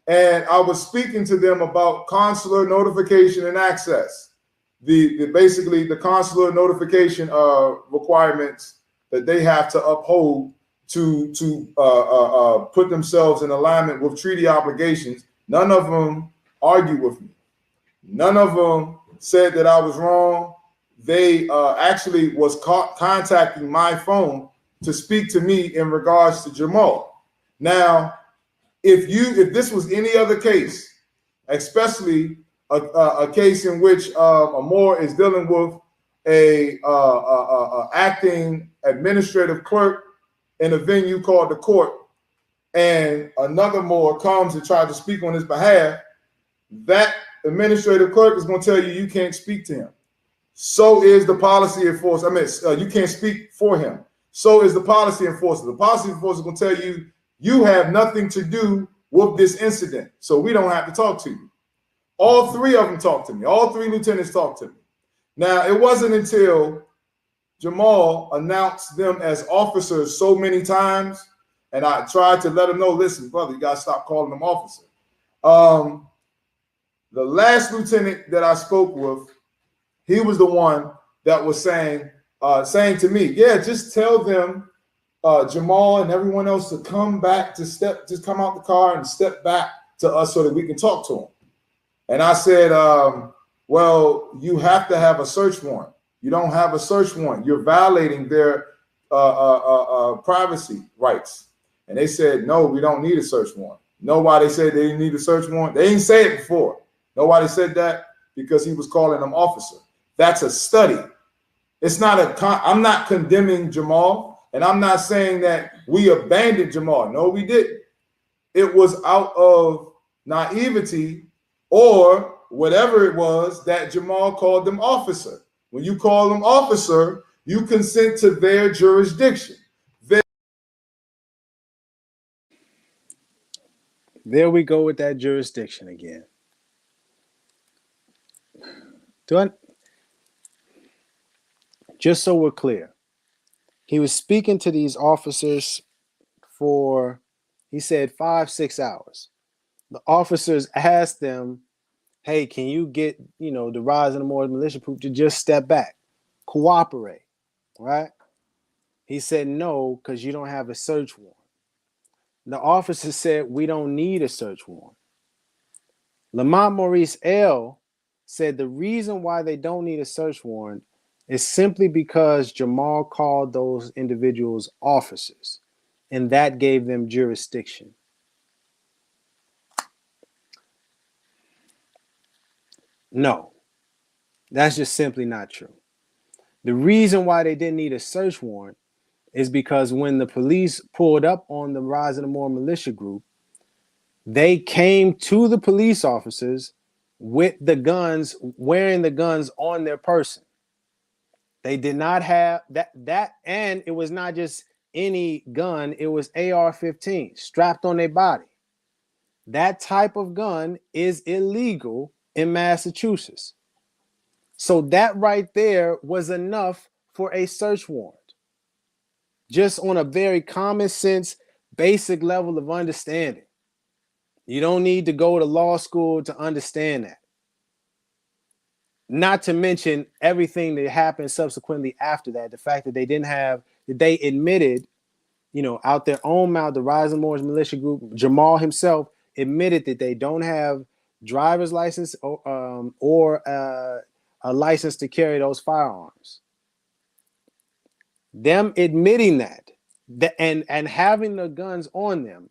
And I was speaking to them about consular notification and access. Basically the consular notification requirements that they have to uphold to put themselves in alignment with treaty obligations. None of them argued with me. None of them said that I was wrong. They actually was contacting my phone to speak to me in regards to Jamal. Now, if this was any other case, especially a case in which a Moore is dealing with a acting administrative clerk in a venue called the court, and another Moore comes and tries to speak on his behalf, that administrative clerk is going to tell you you can't speak to him. So is the policy enforcer. You can't speak for him. So is the policy enforcer. The policy enforcer is going to tell you you have nothing to do with this incident, so we don't have to talk to you. All 3 of them talked to me. All 3 lieutenants talked to me. Now, it wasn't until Jamal announced them as officers so many times, and I tried to let him know, listen, brother, you got to stop calling them officer. The last lieutenant that I spoke with, he was the one that was saying to me, yeah, just tell them, Jamal and everyone else, to come back, just come out the car and step back to us so that we can talk to them. And I said, well, you have to have a search warrant. You don't have a search warrant. You're violating their privacy rights. And they said, no, we don't need a search warrant. Know why they said they didn't need a search warrant? They didn't say it before. Know why they said that? Because he was calling them officer. That's a study. It's not I'm not condemning Jamal, and I'm not saying that we abandoned Jamal. No, we didn't. It was out of naivety or whatever it was that Jamal called them officer. When you call them officer, you consent to their jurisdiction. There we go with that jurisdiction again. Just so we're clear, he was speaking to these officers for, he said, 5-6 hours. The officers asked them, hey, can you get, the Rise of the Moorish militia group to just step back, cooperate, right? He said no, because you don't have a search warrant. The officer said, we don't need a search warrant. Lamont Maurice L. said the reason why they don't need a search warrant is simply because Jamal called those individuals officers, and that gave them jurisdiction. No, that's just simply not true. The reason why they didn't need a search warrant is because when the police pulled up on the Rise of the Moor militia group, they came to the police officers with the guns, wearing the guns on their person. They did not have that, and it was not just any gun, it was AR-15 strapped on their body. That type of gun is illegal in Massachusetts. So that right there was enough for a search warrant. Just on a very common sense, basic level of understanding. You don't need to go to law school to understand that. Not to mention everything that happened subsequently after that. The fact that they admitted, out their own mouth, the Rise of the Moorish militia group, Jamal himself admitted that they don't have driver's license or a license to carry those firearms. Them admitting that and having the guns on them,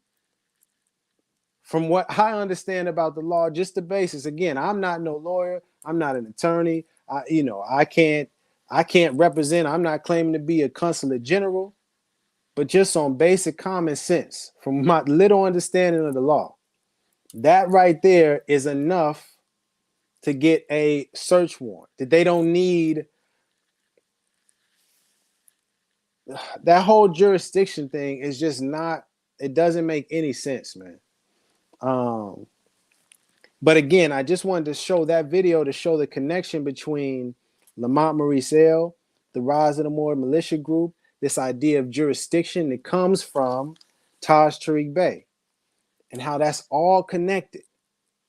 from what I understand about the law, just the basis. Again, I'm not no lawyer. I'm not an attorney. I can't represent. I'm not claiming to be a consulate general, but just on basic common sense, from my little understanding of the law, that right there is enough to get a search warrant. That they don't need that whole jurisdiction thing is just not. It doesn't make any sense, man. But again, I just wanted to show that video to show the connection between Lamont Maurice, the rise of the Moor militia group, this idea of jurisdiction that comes from Taj tarik Bey, and how that's all connected.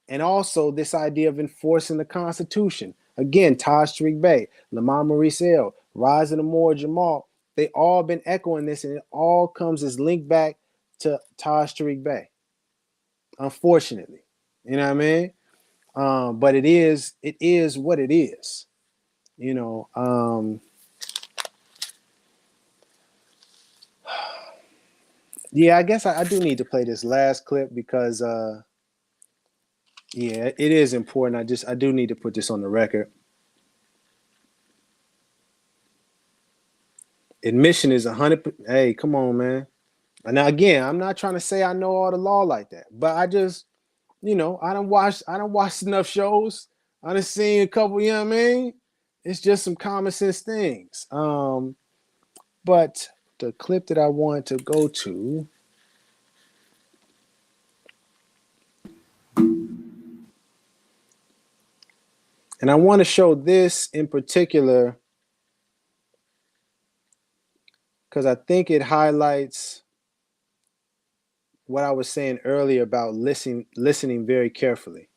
And also this idea of enforcing the Constitution. Again, Taj tarik Bey, Lamont Maurice, rise of the Moor Jamal, they all been echoing this, and it all comes as linked back to Taj tarik Bey. Unfortunately, you know what I mean? But it is what it is, you know. Yeah, I guess I do need to play this last clip because yeah, it is important. I do need to put this on the record. Admission is 100. Hey, come on, man. And now again, I'm not trying to say I know all the law like that, but I just, you know, I don't watch enough shows. I done seen a couple, you know what I mean? It's just some common sense things. But the clip that I wanted to go to. And I want to show this in particular because I think it highlights what I was saying earlier about listening very carefully.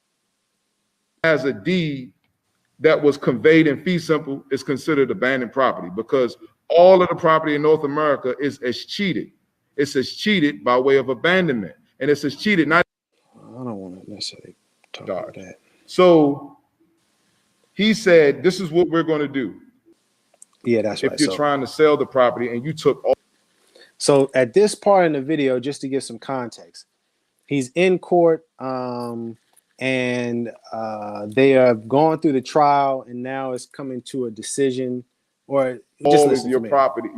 As a deed that was conveyed in fee simple is considered abandoned property, because all of the property in North America is as cheated. It's as cheated by way of abandonment, and it's as cheated not. I don't want to necessarily talk about that. So he said, "This is what we're going to do." Yeah, that's right. If you're trying to sell the property and you took all. So at this part in the video, just to give some context, he's in court, and they have gone through the trial, and now it's coming to a decision. Or just all listen your to me. property,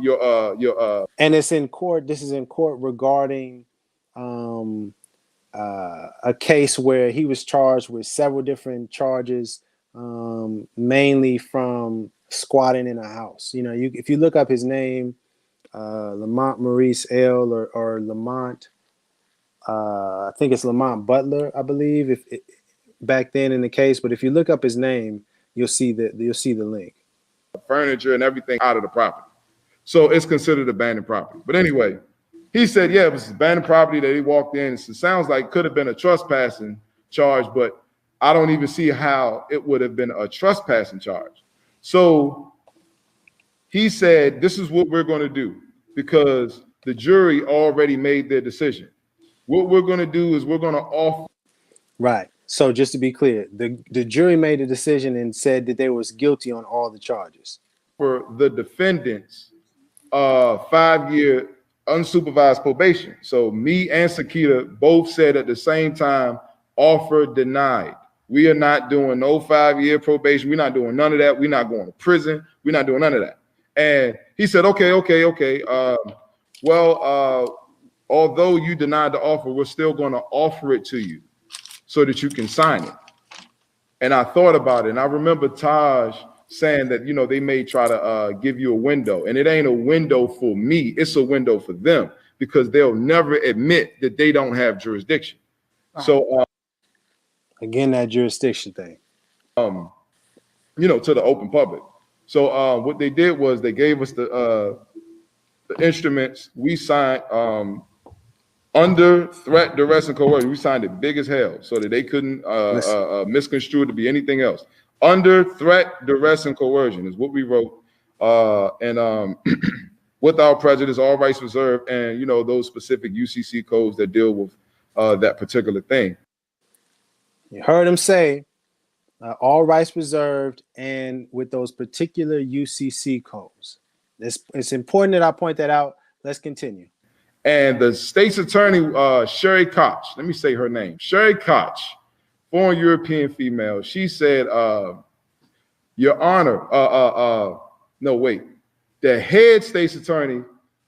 and it's in court. This is in court regarding a case where he was charged with several different charges, mainly from squatting in a house. You know, if you look up his name, Lamont Maurice or Lamont, I think it's Lamont Butler, I believe, back then in the case. But if you look up his name, you'll see the link. Furniture and everything out of the property, so it's considered abandoned property. But anyway, he said, yeah, it was abandoned property that he walked in. It sounds like could have been a trespassing charge, but I don't even see how it would have been a trespassing charge. So he said, this is what we're going to do, because the jury already made their decision. What we're going to do is we're going to offer. Right. So just to be clear, the jury made a decision and said that they was guilty on all the charges. For the defendants, 5-year unsupervised probation. So me and Sakita both said at the same time, offer denied. We are not doing no 5-year probation. We're not doing none of that. We're not going to prison. We're not doing none of that. And he said, okay. Although you denied the offer, we're still going to offer it to you so that you can sign it. And I thought about it, and I remember Taj saying that, you know, they may try to give you a window, and it ain't a window for me, it's a window for them, because they'll never admit that they don't have jurisdiction. So again, that jurisdiction thing, you know, to the open public. So what they did was they gave us the instruments. We signed under threat, duress, and coercion. We signed it big as hell so that they couldn't misconstrue it to be anything else. Under threat, duress, and coercion is what we wrote. And without prejudice, all rights reserved, and, you know, those specific UCC codes that deal with that particular thing. You heard him say all rights reserved, and with those particular UCC codes. It's important that I point that out. Let's continue. And the state's attorney, Sherry Koch, let me say her name, Sherry Koch, foreign European female, she said Your Honor, no, wait. The head state's attorney,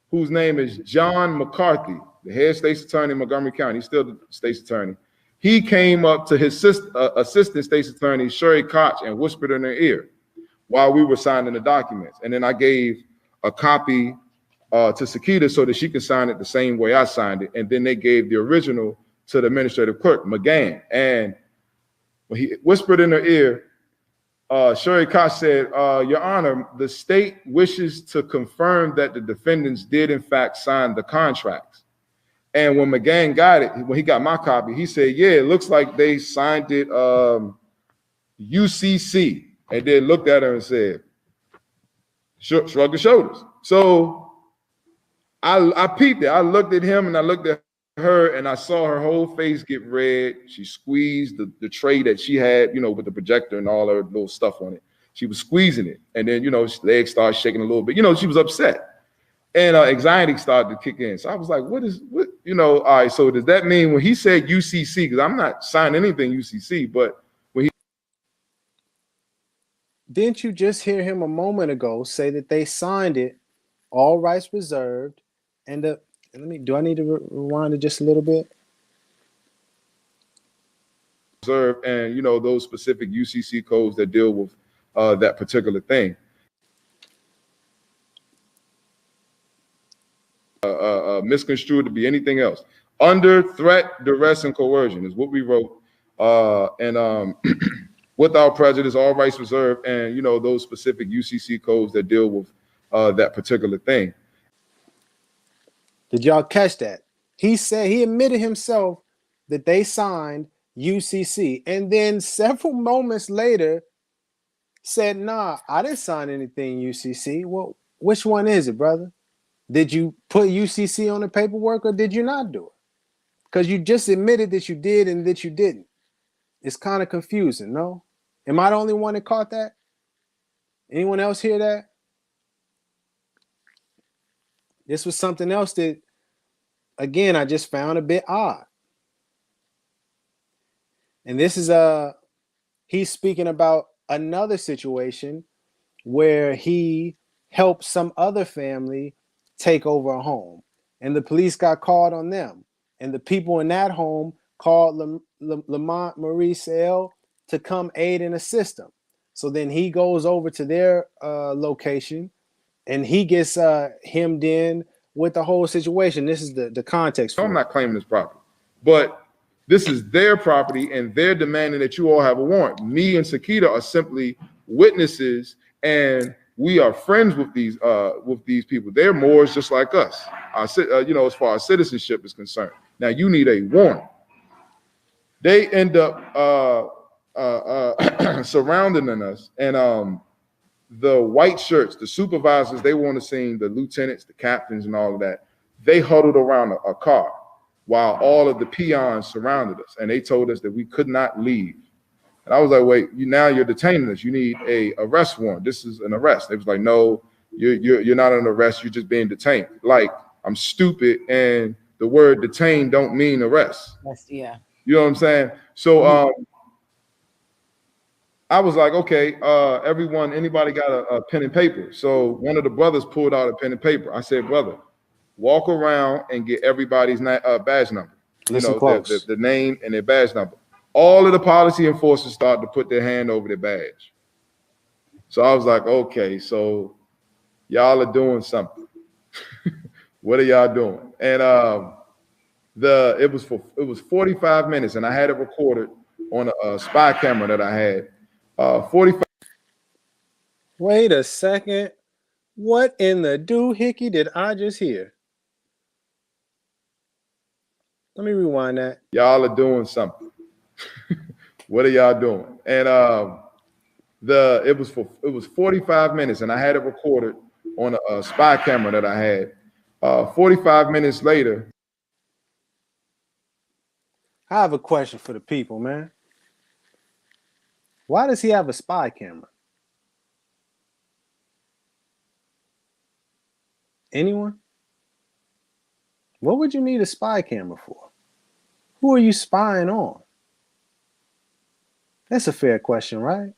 whose name is John McCarthy, the head state's attorney in Montgomery County, he's still the state's attorney. He came up to his assistant state's attorney, Sherry Koch, and whispered in her ear while we were signing the documents. And then I gave a copy to Sakita so that she could sign it the same way I signed it. And then they gave the original to the administrative clerk, McGann. And when he whispered in her ear, Sherry Koch said, Your Honor, the state wishes to confirm that the defendants did in fact sign the contracts. And when McGann got it, when he got my copy, he said, yeah, it looks like they signed it UCC. And then looked at her and said, shrugged the shoulders. So I peeped it. I looked at him and I looked at her and I saw her whole face get red. She squeezed the tray that she had, you know, with the projector and all her little stuff on it. She was squeezing it. And then, you know, her legs started shaking a little bit. You know, she was upset. And anxiety started to kick in. So I was like, what, you know, all right, so does that mean when he said UCC, because I'm not signing anything UCC, but when he. Didn't you just hear him a moment ago say that they signed it, all rights reserved, and do I need to rewind it just a little bit? Reserved, and, you know, those specific UCC codes that deal with that particular thing. Misconstrued to be anything else. Under threat, duress, and coercion is what we wrote. Without prejudice, all rights reserved, and, you know, those specific UCC codes that deal with that particular thing. Did y'all catch that? He said, he admitted himself that they signed UCC, and then several moments later said, nah, I didn't sign anything UCC. Well, which one is it, brother? Did you put UCC on the paperwork or did you not do it? Because you just admitted that you did and that you didn't. It's kind of confusing, no? Am I the only one that caught that? Anyone else hear that? This was something else that, again, I just found a bit odd. And this is he's speaking about another situation where he helped some other family take over a home, and the police got called on them, and the people in that home called Lamont Maurice to come aid and assist them. So then he goes over to their location, and he gets hemmed in with the whole situation. This is the context. I'm not claiming this property, but this is their property, and they're demanding that you all have a warrant. Me and Sakita are simply witnesses, and we are friends with these people. They're Moors just like us. You know, as far as citizenship is concerned. Now you need a warrant. They end up surrounding us, and the white shirts, the supervisors, they were on the scene, the lieutenants, the captains, and all of that. They huddled around a car while all of the peons surrounded us, and they told us that we could not leave. And I was like, wait, now you're detaining us. You need a arrest warrant. This is an arrest. They was like, no, you're not an arrest. You're just being detained. Like, I'm stupid, and the word detained don't mean arrest. Yes, yeah. You know what I'm saying? So I was like, okay, everyone, anybody got a pen and paper? So one of the brothers pulled out a pen and paper. I said, brother, walk around and get everybody's badge number. Listen, you know, the name and their badge number. All of the policy enforcers started to put their hand over their badge. So I was like, okay, so y'all are doing something. What are y'all doing? And it was 45 minutes, and I had it recorded on a spy camera that I had. 45. Wait a second. What in the doohickey did I just hear? Let me rewind that. Y'all are doing something. What are y'all doing? And it was 45 minutes, and I had it recorded on a spy camera that I had. 45 minutes later. I have a question for the people, man. Why does he have a spy camera? Anyone? What would you need a spy camera for? Who are you spying on? That's a fair question, right?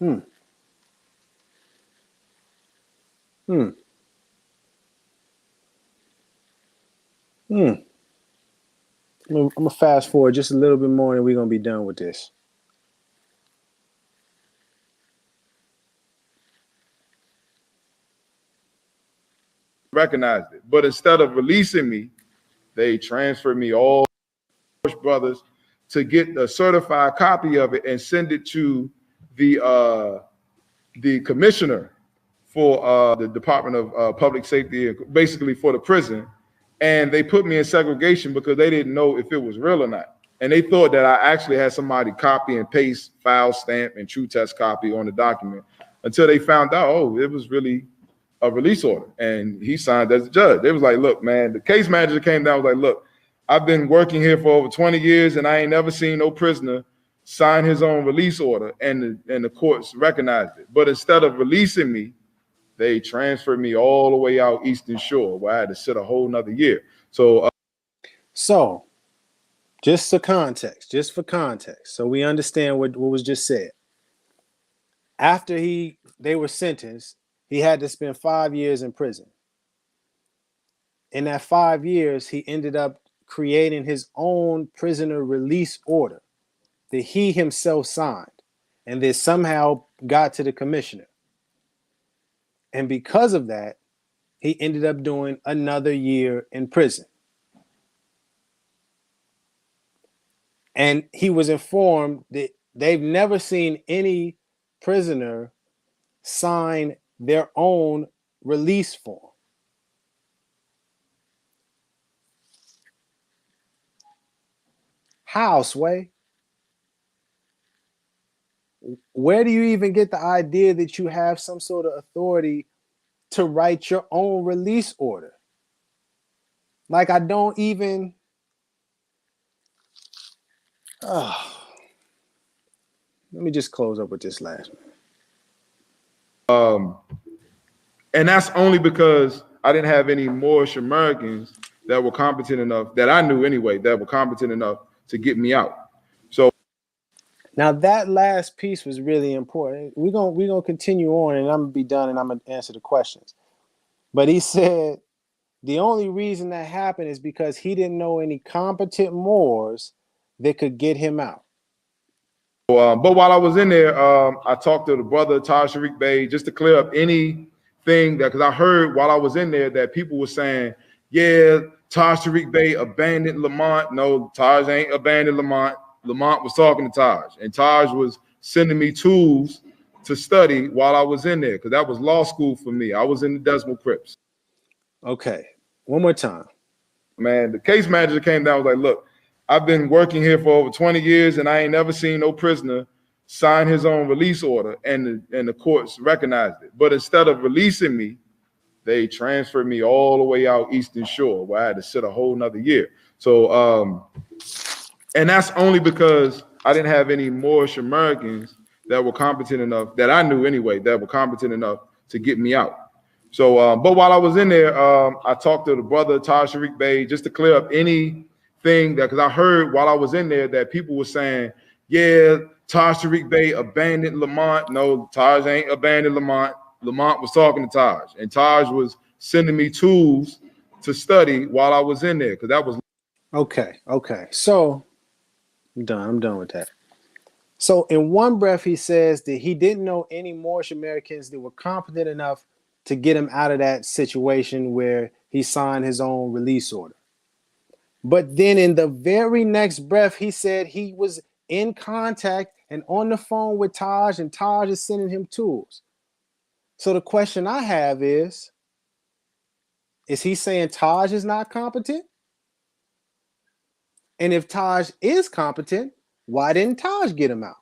Hmm. Hmm. Hmm. I'm gonna fast forward just a little bit more, and we're gonna be done with this. Recognized it, but instead of releasing me, they transferred me all brothers to get a certified copy of it and send it to the commissioner for the Department of Public Safety, basically for the prison. And they put me in segregation because they didn't know if it was real or not. And they thought that I actually had somebody copy and paste, file stamp, and true test copy on the document until they found out, oh, it was really a release order. And he signed as a judge. They was like, look, man, the case manager came down, was like, look, I've been working here for over 20 years and I ain't never seen no prisoner sign his own release order, and the courts recognized it. But instead of releasing me, they transferred me all the way out Eastern Shore, where I had to sit a whole nother year. So just for context, so we understand what was just said. After they were sentenced, he had to spend 5 years in prison. In that 5 years, he ended up creating his own prisoner release order that he himself signed, and then somehow got to the commissioner. And because of that, he ended up doing another year in prison. And he was informed that they've never seen any prisoner sign their own release form. How, Sway? Where do you even get the idea that you have some sort of authority to write your own release order? Like, I don't even. Oh. Let me just close up with this last one. And that's only because I didn't have any Moorish Americans that were competent enough, that I knew anyway, that were competent enough to get me out. So now that last piece was really important. We're gonna continue on, and I'm gonna be done, and I'm gonna answer the questions. But he said the only reason that happened is because he didn't know any competent Moors that could get him out. But while I was in there, I talked to the brother Taj Tarik Bey just to clear up anything that, because I heard while I was in there that people were saying, yeah, Taj Tarik Bey abandoned Lamont. No, Taj ain't abandoned Lamont. Lamont was talking to Taj, and Taj was sending me tools to study while I was in there, because that was law school for me. I was in the Decimal Crips. Okay, one more time. Man, the case manager came down, was like, look, I've been working here for over 20 years and I ain't never seen no prisoner sign his own release order, and the courts recognized it. But instead of releasing me, they transferred me all the way out Eastern Shore, where I had to sit a whole nother year. So, and that's only because I didn't have any Moorish Americans that were competent enough, that I knew anyway, that were competent enough to get me out. So, but while I was in there, I talked to the brother Taj Tarik Bey just to clear up anything that, because I heard while I was in there that people were saying, yeah, Taj Tarik Bey abandoned Lamont. No, Taj ain't abandoned Lamont. Lamont was talking to Taj, and Taj was sending me tools to study while I was in there, because that was okay. So I'm done with that. So in one breath, he says that he didn't know any Moorish Americans that were competent enough to get him out of that situation where he signed his own release order. But then in the very next breath, he said he was in contact and on the phone with Taj, and Taj is sending him tools. So the question I have is he saying Taj is not competent? And if Taj is competent, why didn't Taj get him out?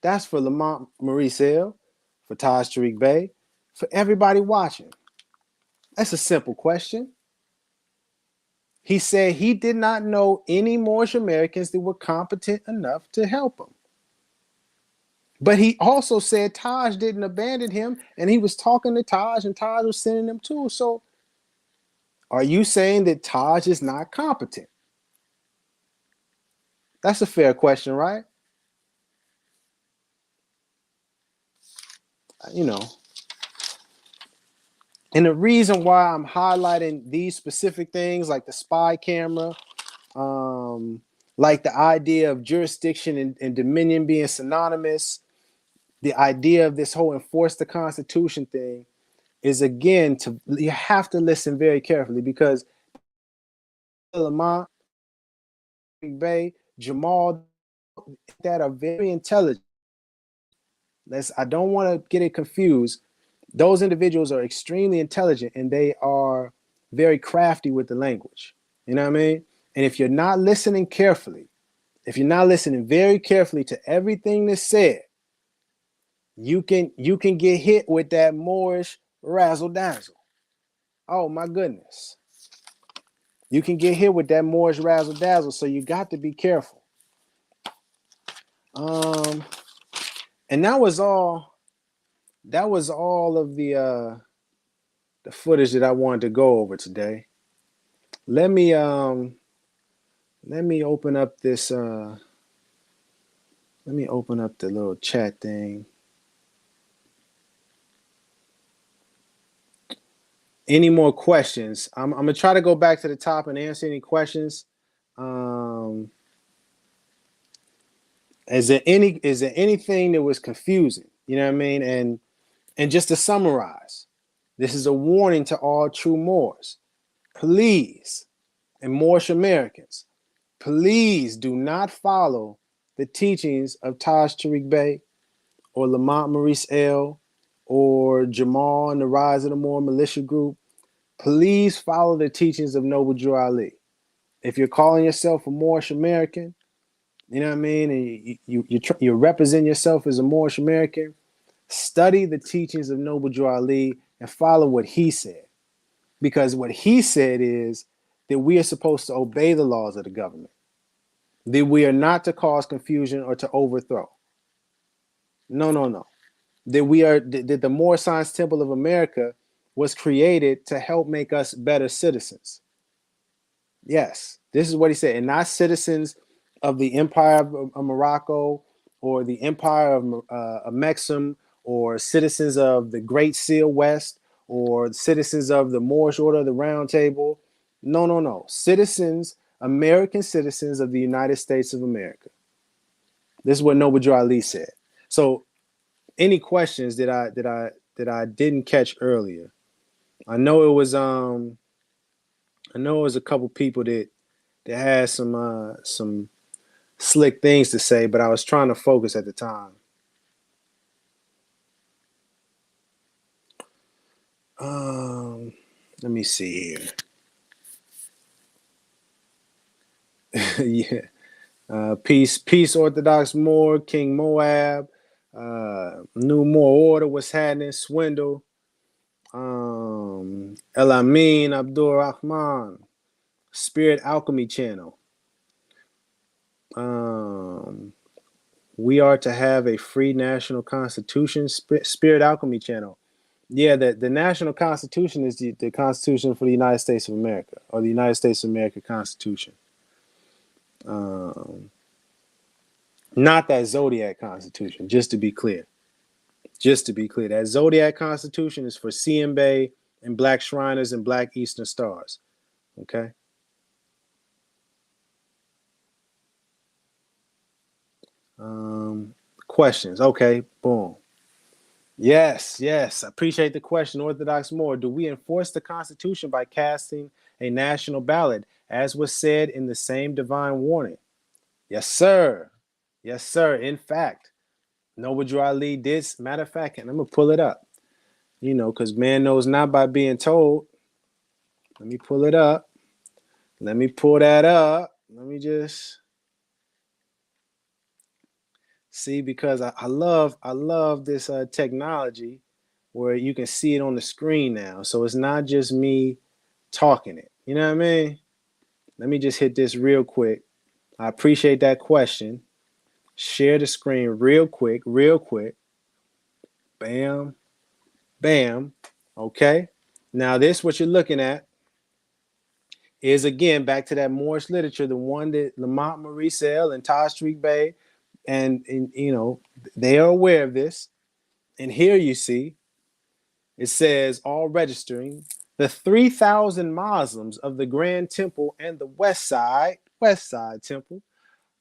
That's for Lamont Maurice, for Taj Tarik Bey, for everybody watching. That's a simple question. He said he did not know any Moorish Americans that were competent enough to help him. But he also said Taj didn't abandon him, and he was talking to Taj, and Taj was sending him tools. So are you saying that Taj is not competent? That's a fair question, right? you know, and the reason why I'm highlighting these specific things like the spy camera, like the idea of jurisdiction and dominion being synonymous, the idea of this whole enforce the Constitution thing is, again, you have to listen very carefully, because Lamont, Bey, Jamal, that are very intelligent. I don't want to get it confused. Those individuals are extremely intelligent and they are very crafty with the language. You know what I mean? And if you're not listening carefully, if you're not listening very carefully to everything that's said, you can get hit with that Moorish razzle dazzle. Oh my goodness. You can get hit with that Moorish razzle dazzle, so you got to be careful. And that was all of the footage that I wanted to go over today. Let me open up this let me open up the little chat thing. Any more questions? I'm gonna try to go back to the top and answer any questions. Is there anything that was confusing? You know what I mean? And just to summarize, this is a warning to all true Moors. Please, and Moorish Americans, please do not follow the teachings of Taj Tarik Bey or Lamont Maurice L. or Jamal and the Rise of the Moor Militia Group. Please follow the teachings of Noble Drew Ali. If you're calling yourself a Moorish American, you know what I mean, and you represent yourself as a Moorish American, study the teachings of Noble Drew Ali and follow what he said. Because what he said is that we are supposed to obey the laws of the government, that we are not to cause confusion or to overthrow. No. That the Moor Science Temple of America was created to help make us better citizens. Yes, this is what he said, and not citizens of the Empire of Morocco or the Empire of Mexum, or citizens of the Great Seal West, or citizens of the Moorish Order of the Round Table. No. Citizens, American citizens of the United States of America. This is what Noble Drew Ali said. So, any questions that I didn't catch earlier? I know it was a couple people that had some slick things to say, but I was trying to focus at the time. Let me see here. Yeah. Peace, Orthodox Moor, King Moab, New Moor Order, what's happening, Swindle, El Amin, Abdul Rahman, Spirit Alchemy Channel. We are to have a free national constitution, Spirit Alchemy Channel. Yeah, the national constitution is the Constitution for the United States of America, or the United States of America Constitution. Not that Zodiac Constitution, just to be clear. That Zodiac Constitution is for CMB and Black Shriners and Black Eastern Stars. Okay. Questions. Okay, boom. Yes. I appreciate the question, Orthodox Moor. Do we enforce the Constitution by casting a national ballot, as was said in the same divine warning? Yes, sir. In fact, Noble Drew Ali did. Matter of fact, and I'm gonna pull it up. You know, because man knows not by being told. Let me pull it up. Let me pull that up. Let me just see, because I love this technology where you can see it on the screen now. So it's not just me talking it. You know what I mean? Let me just hit this real quick. I appreciate that question. Share the screen real quick. Bam. Okay. Now this, what you're looking at, is again back to that Moorish literature, the one that Lamont Maurice and Taj tarik Bey, and you know, they are aware of this. And here you see, it says, all registering, the 3,000 Muslims of the Grand Temple and the West Side Temple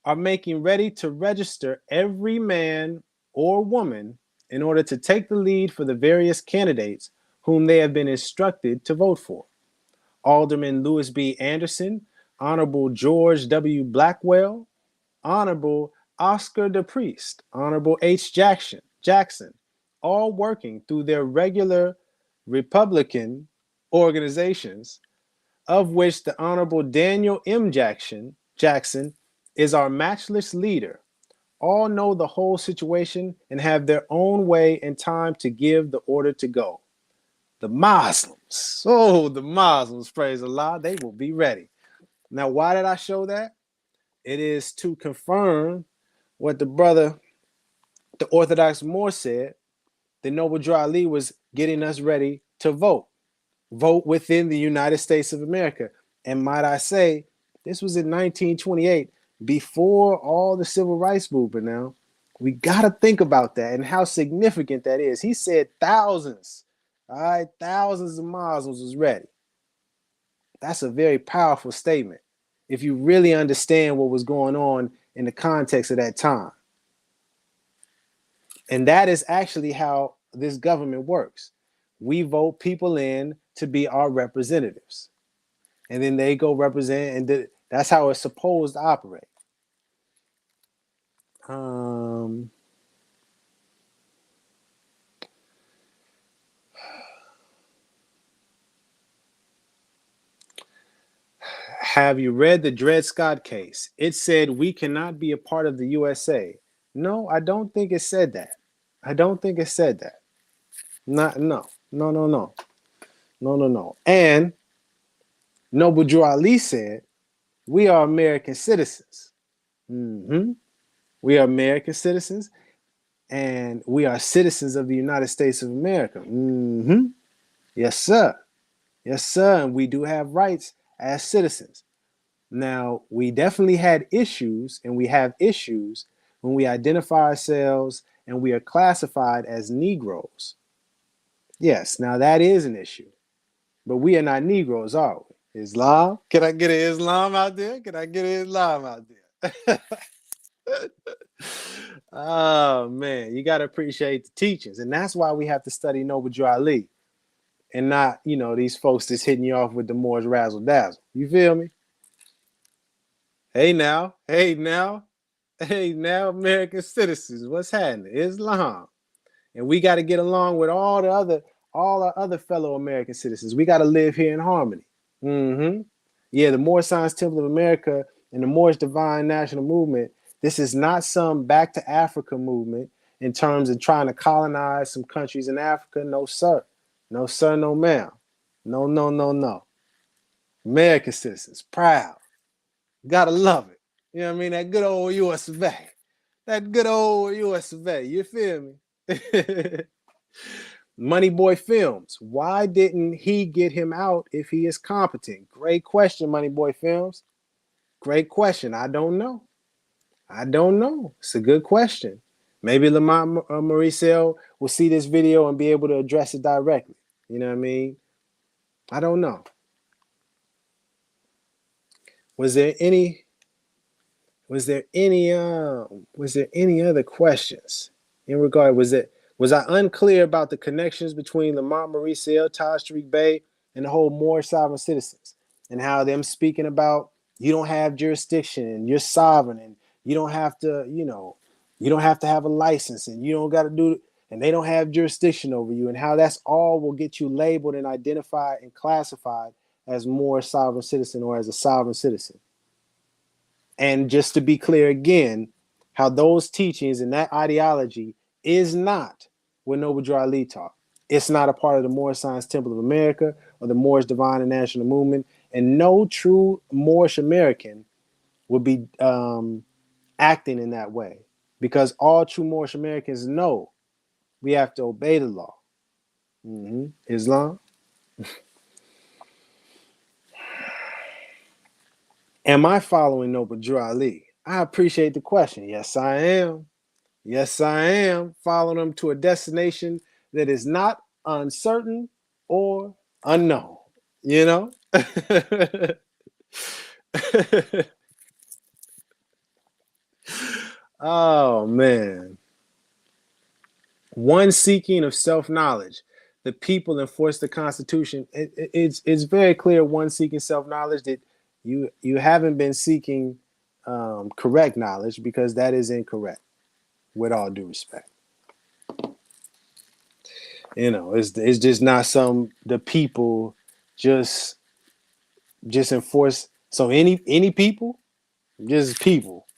are making ready to register every man or woman in order to take the lead for the various candidates whom they have been instructed to vote for. Alderman Lewis B. Anderson, Honorable George W. Blackwell, Honorable Oscar DePriest, Honorable H. Jackson, all working through their regular Republican organizations, of which the Honorable Daniel M. Jackson is our matchless leader, all know the whole situation and have their own way and time to give the order to go. The Muslims, the Muslims, praise Allah, they will be ready. Now, why did I show that? It is to confirm what the brother, the Orthodox Moor, said, that Noble Drew Ali was getting us ready to vote within the United States of America. And might I say, this was in 1928, before all the civil rights movement. Now, we got to think about that and how significant that is. He said thousands, all right, thousands of Muslims was ready. That's a very powerful statement if you really understand what was going on in the context of that time. And that is actually how this government works. We vote people in to be our representatives. And then they go represent, and that's how it's supposed to operate. Have you read the Dred Scott case? It said we cannot be a part of the USA. No, I don't think it said that. I don't think it said that. No. And Noble Drew Ali said, we are American citizens. We are American citizens, and we are citizens of the United States of America. Yes, sir. Yes, sir. And we do have rights as citizens. Now, we definitely had issues, and we have issues when we identify ourselves and we are classified as Negroes. Yes, now that is an issue. But we are not Negroes, are we? Islam? Can I get an Islam out there? Can I get an Islam out there? Oh, man, you got to appreciate the teachings. And that's why we have to study Noble Drew Ali and not, these folks that's hitting you off with the Moorish razzle dazzle. You feel me? Hey now, American citizens, what's happening? Islam. And we got to get along with all our other fellow American citizens. We got to live here in harmony. Yeah, the Moorish Science Temple of America and the Moorish Divine National Movement, this is not some back to Africa movement in terms of trying to colonize some countries in Africa. No, sir. No, sir, no, ma'am. No. American citizens, proud. Gotta love it. You know what I mean? That good old US of A. That good old US of A. You feel me? Money Boy Films. Why didn't he get him out if he is competent? Great question, Money Boy Films. Great question. I don't know. It's a good question. Maybe Lamont Maurice will see this video and be able to address it directly. You know what I mean? I don't know. Was there any other questions in regard? Was I unclear about the connections between Lamont Maurice, Taj Tarik Bey, and the whole Moorish sovereign citizens, and how them speaking about you don't have jurisdiction and you're sovereign and you don't have to, you don't have to have a license and you don't got to do, and they don't have jurisdiction over you, and how that's all will get you labeled and identified and classified as Moorish sovereign citizen or as a sovereign citizen. And just to be clear again, how those teachings and that ideology is not what Noble Drew Ali taught. It's not a part of the Moorish Science Temple of America or the Moorish Divine and National Movement. And no true Moorish American would be acting in that way, because all true Moorish Americans know we have to obey the law. Islam. Am I following Noble Drew Ali? I appreciate the question. Yes, I am. Yes, I am following them to a destination that is not uncertain or unknown. You know? Oh man. One seeking of self-knowledge. The people enforce the Constitution. It's very clear. One seeking self-knowledge that you haven't been seeking correct knowledge, because that is incorrect. With all due respect, it's just not the people just enforce. So any people, just people,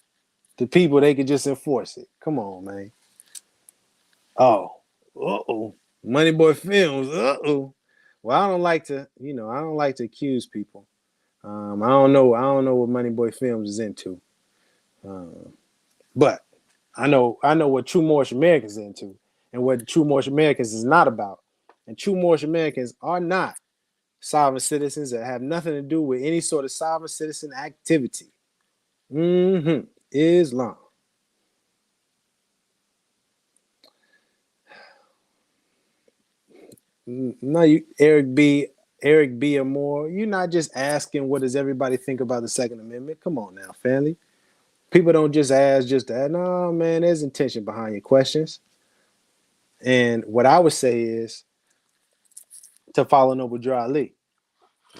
the people, they could just enforce it. Come on, man. Oh, uh-oh. Money Boy Films. Uh-oh. Well, I don't like to accuse people. I don't know what Money Boy Films is into. But I know what True Moorish Americans is into, and what True Moorish Americans is not about. And True Moorish Americans are not sovereign citizens that have nothing to do with any sort of sovereign citizen activity. Islam. No, Eric B. or more. You're not just asking what does everybody think about the Second Amendment. Come on now, family. People don't just ask just that. No, man, there's intention behind your questions. And what I would say is to follow Noble Drew Ali.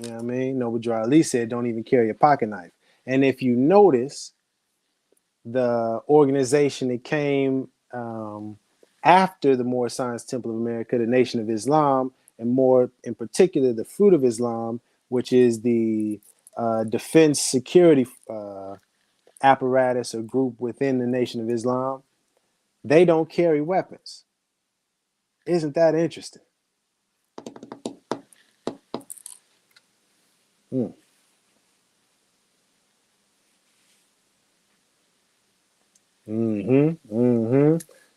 You know what I mean? Noble Drew Ali said, don't even carry a pocket knife. And if you notice, the organization that came after the Moorish Science Temple of America, the Nation of Islam, and more in particular, the Fruit of Islam, which is the defense security apparatus or group within the Nation of Islam, they don't carry weapons. Isn't that interesting?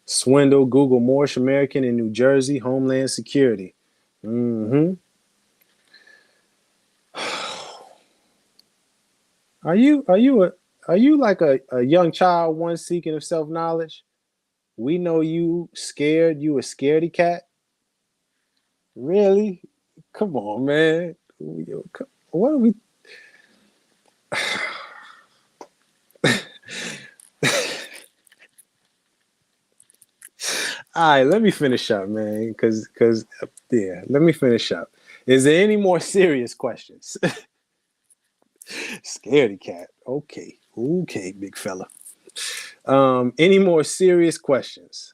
Swindle, Google Moorish American in New Jersey, Homeland Security. Are you like a young child, one seeking of self-knowledge? We know you scared. You a scaredy cat. Really? Come on, man. What are we? All right, let me finish up, man. Cause yeah, let me finish up. Is there any more serious questions? Scaredy cat. Okay, big fella. Any more serious questions?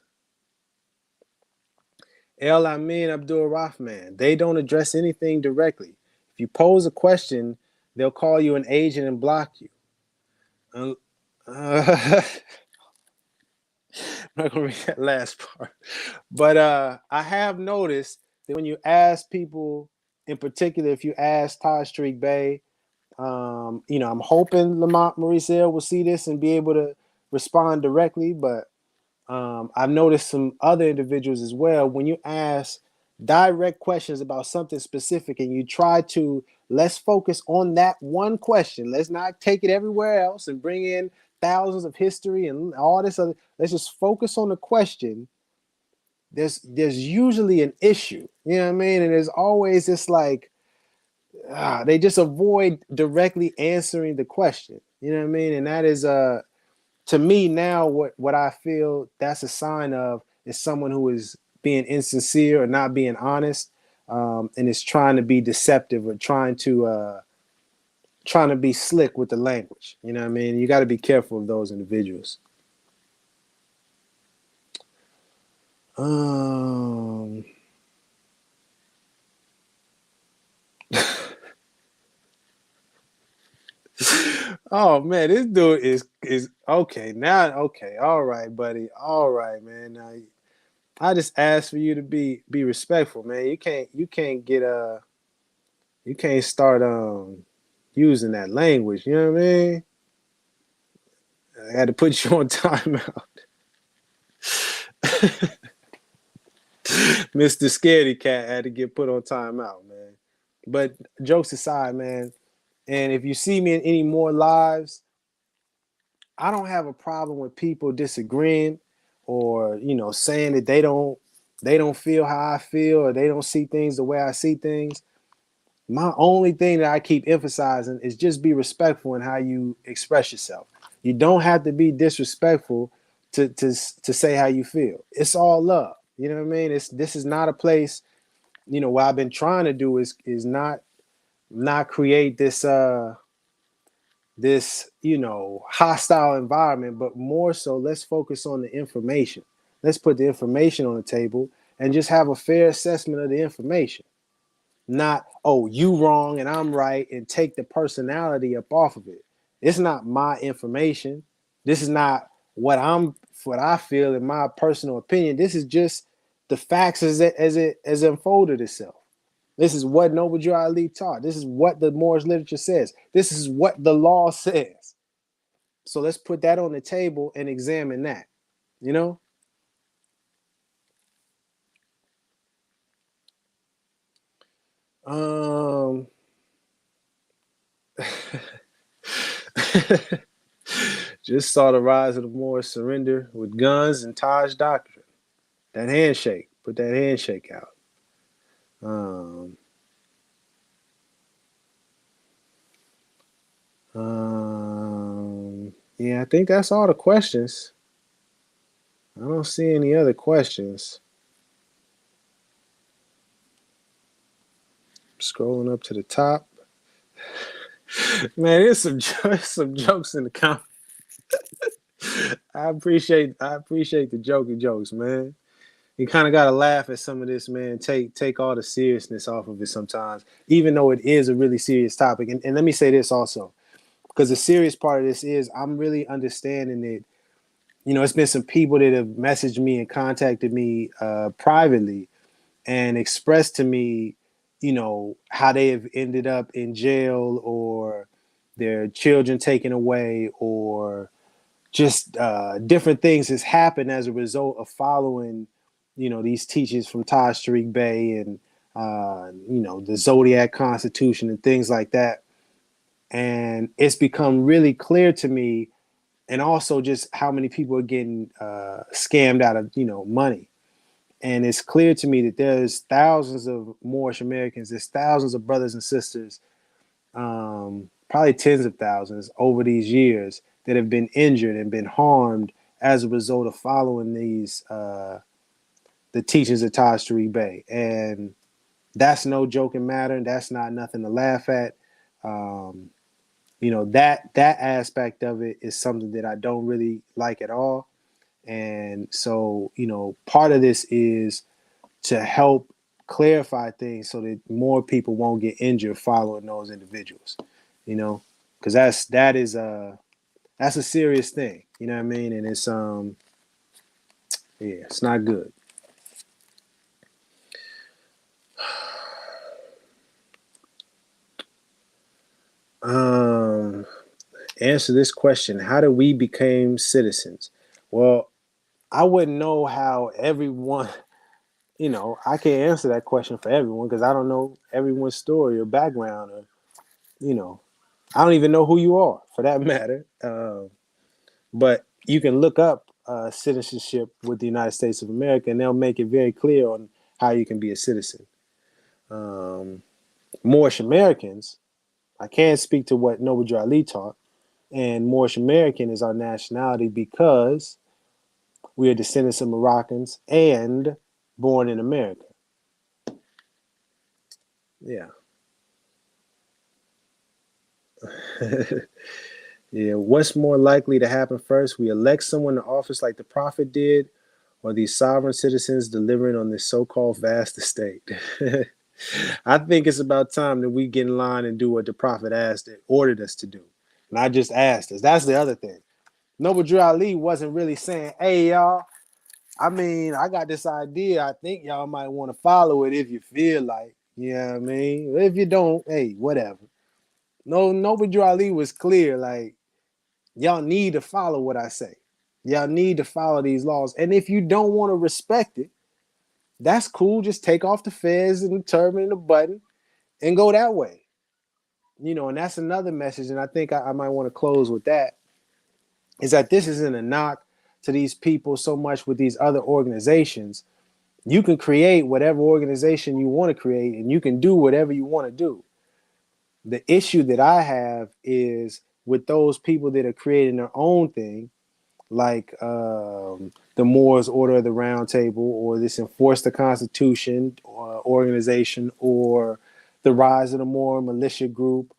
El Amin Abdul Rahman. They don't address anything directly. If you pose a question, they'll call you an agent and block you. I'm not gonna read that last part. But I have noticed that when you ask people, in particular, if you ask Taj tarik Bey, I'm hoping Lamont Maurice will see this and be able to respond directly. But I've noticed some other individuals as well. When you ask direct questions about something specific and you try to, let's focus on that one question. Let's not take it everywhere else and bring in thousands of history and all this other. Let's just focus on the question. There's usually an issue, you know what I mean? And there's always this like, they just avoid directly answering the question, you know what I mean? And that is to me now, what I feel that's a sign of is someone who is being insincere or not being honest, and is trying to be deceptive or trying to be slick with the language. You know what I mean? You got to be careful of those individuals. Oh man, this dude is okay now. Okay, all right, buddy. All right, man. Now, I just asked for you to be respectful, man. You can't start using that language. You know what I mean? I had to put you on timeout. Mr. Scaredy Cat had to get put on timeout, man. But jokes aside, man, and if you see me in any more lives, I don't have a problem with people disagreeing, or saying that they don't feel how I feel, or they don't see things the way I see things. My only thing that I keep emphasizing is just be respectful in how you express yourself. You don't have to be disrespectful to say how you feel. It's all love. You know what I mean? This is not a place. What I've been trying to do is not create this hostile environment, but more so let's focus on the information. Let's put the information on the table and just have a fair assessment of the information. Not, oh, you wrong and I'm right, and take the personality up off of it. It's not my information. This is not what I feel in my personal opinion. This is just the facts as it unfolded itself. This is what Noble Drew Ali taught. This is what the Moorish literature says. This is what the law says. So let's put that on the table and examine that. You know? Just saw the rise of the Moorish surrender with guns and Taj doctrine. That handshake. Put that handshake out. Yeah, I think that's all the questions. I don't see any other questions. Scrolling up to the top. Man, there's some jokes in the comments. I appreciate the jokey jokes, man. You kind of got to laugh at some of this, man. Take all the seriousness off of it sometimes, even though it is a really serious topic. And let me say this also, because the serious part of this is I'm really understanding that, it's been some people that have messaged me and contacted me privately and expressed to me, how they have ended up in jail or their children taken away, or just different things has happened as a result of following, these teachings from Taj Tarik Bey and, the Zodiac Constitution and things like that. And it's become really clear to me, and also just how many people are getting scammed out of, money. And it's clear to me that there's thousands of Moorish Americans, there's thousands of brothers and sisters, probably tens of thousands over these years that have been injured and been harmed as a result of following these the teachings of Taj tarik Bey. And that's no joking matter. That's not nothing to laugh at. That aspect of it is something that I don't really like at all. And so, part of this is to help clarify things so that more people won't get injured following those individuals, because that is a serious thing, you know what I mean? And it's it's not good. Answer this question: how do we become citizens? Well, I wouldn't know how everyone, I can't answer that question for everyone because I don't know everyone's story or background, or, I don't even know who you are for that matter. But you can look up citizenship with the United States of America, and they'll make it very clear on how you can be a citizen. Moorish Americans, I can't speak to what Noble Drew Ali taught, and Moorish American is our nationality because we are descendants of Moroccans and born in America. Yeah. Yeah. What's more likely to happen first? We elect someone to office like the prophet did, or these sovereign citizens delivering on this so-called vast estate? I think it's about time that we get in line and do what the prophet ordered us to do. Not just asked us. That's the other thing. Noble Drew Ali wasn't really saying, hey, y'all, I got this idea. I think y'all might want to follow it if you feel like, you know what I mean? If you don't, hey, whatever. No, Noble Drew Ali was clear, like, y'all need to follow what I say. Y'all need to follow these laws. And if you don't want to respect it, that's cool. Just take off the fez and the turban and the button and go that way. And that's another message. And I think I might want to close with that, is that this isn't a knock to these people so much with these other organizations. You can create whatever organization you want to create, and you can do whatever you want to do. The issue that I have is with those people that are creating their own thing, like the Moors Order of the Round Table, or this Enforce the Constitution organization, or the Rise of the Moor Militia Group,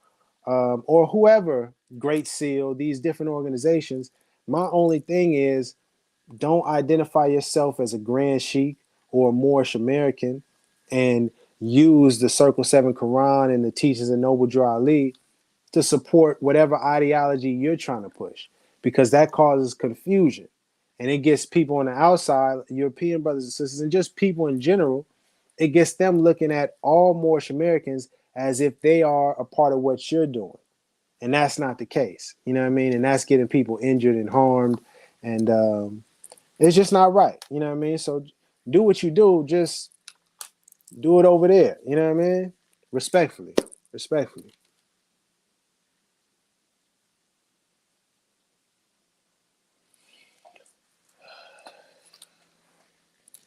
or whoever, Great Seal, these different organizations. My only thing is, don't identify yourself as a Grand Sheikh or a Moorish American and use the Circle 7 Quran and the teachings of Noble Drew Ali to support whatever ideology you're trying to push, because that causes confusion. And it gets people on the outside, European brothers and sisters, and just people in general, it gets them looking at all Moorish Americans as if they are a part of what you're doing. And that's not the case. You know what I mean? And that's getting people injured and harmed. And it's just not right. You know what I mean? So do what you do, just do it over there. You know what I mean? Respectfully. Respectfully.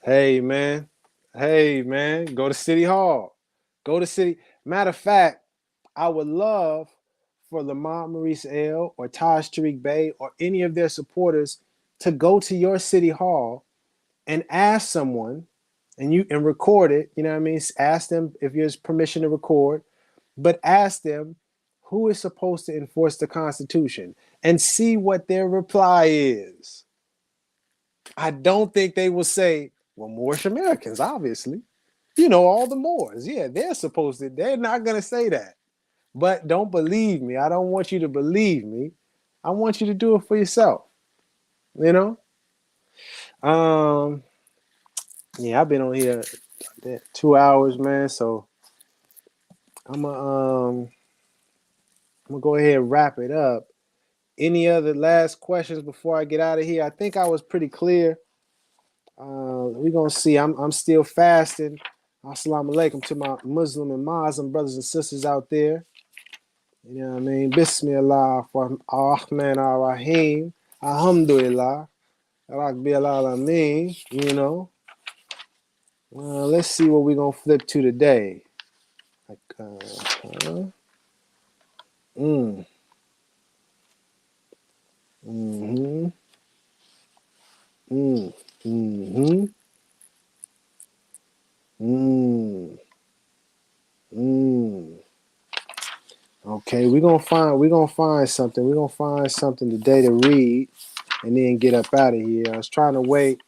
Hey, man. Hey, man. Go to City Hall. Go to City. Matter of fact, I would love for Lamont Maurice L. or Taj Tarik Bey or any of their supporters to go to your City Hall and ask someone and record it. You know what I mean? Ask them if there's permission to record, but ask them who is supposed to enforce the Constitution and see what their reply is. I don't think they will say, well, Moorish Americans, obviously. You know, all the Moors. Yeah, they're supposed to. They're not going to say that. But don't believe me. I don't want you to believe me. I want you to do it for yourself. You know? Yeah, I've been on here 2 hours, man. So I'm gonna go ahead and wrap it up. Any other last questions before I get out of here? I think I was pretty clear. We're gonna see. I'm still fasting. Assalamu alaikum to my Muslim and Muslim brothers and sisters out there. You know what I mean? Bismillah ar-Rahman ar-Rahim. Alhamdulillah. Rabbil Alameen. You know. Let's see what we're gonna flip to today. Like, mm-hmm. Okay, we're gonna find something. We're gonna find something today to read and then get up out of here. I was trying to wait,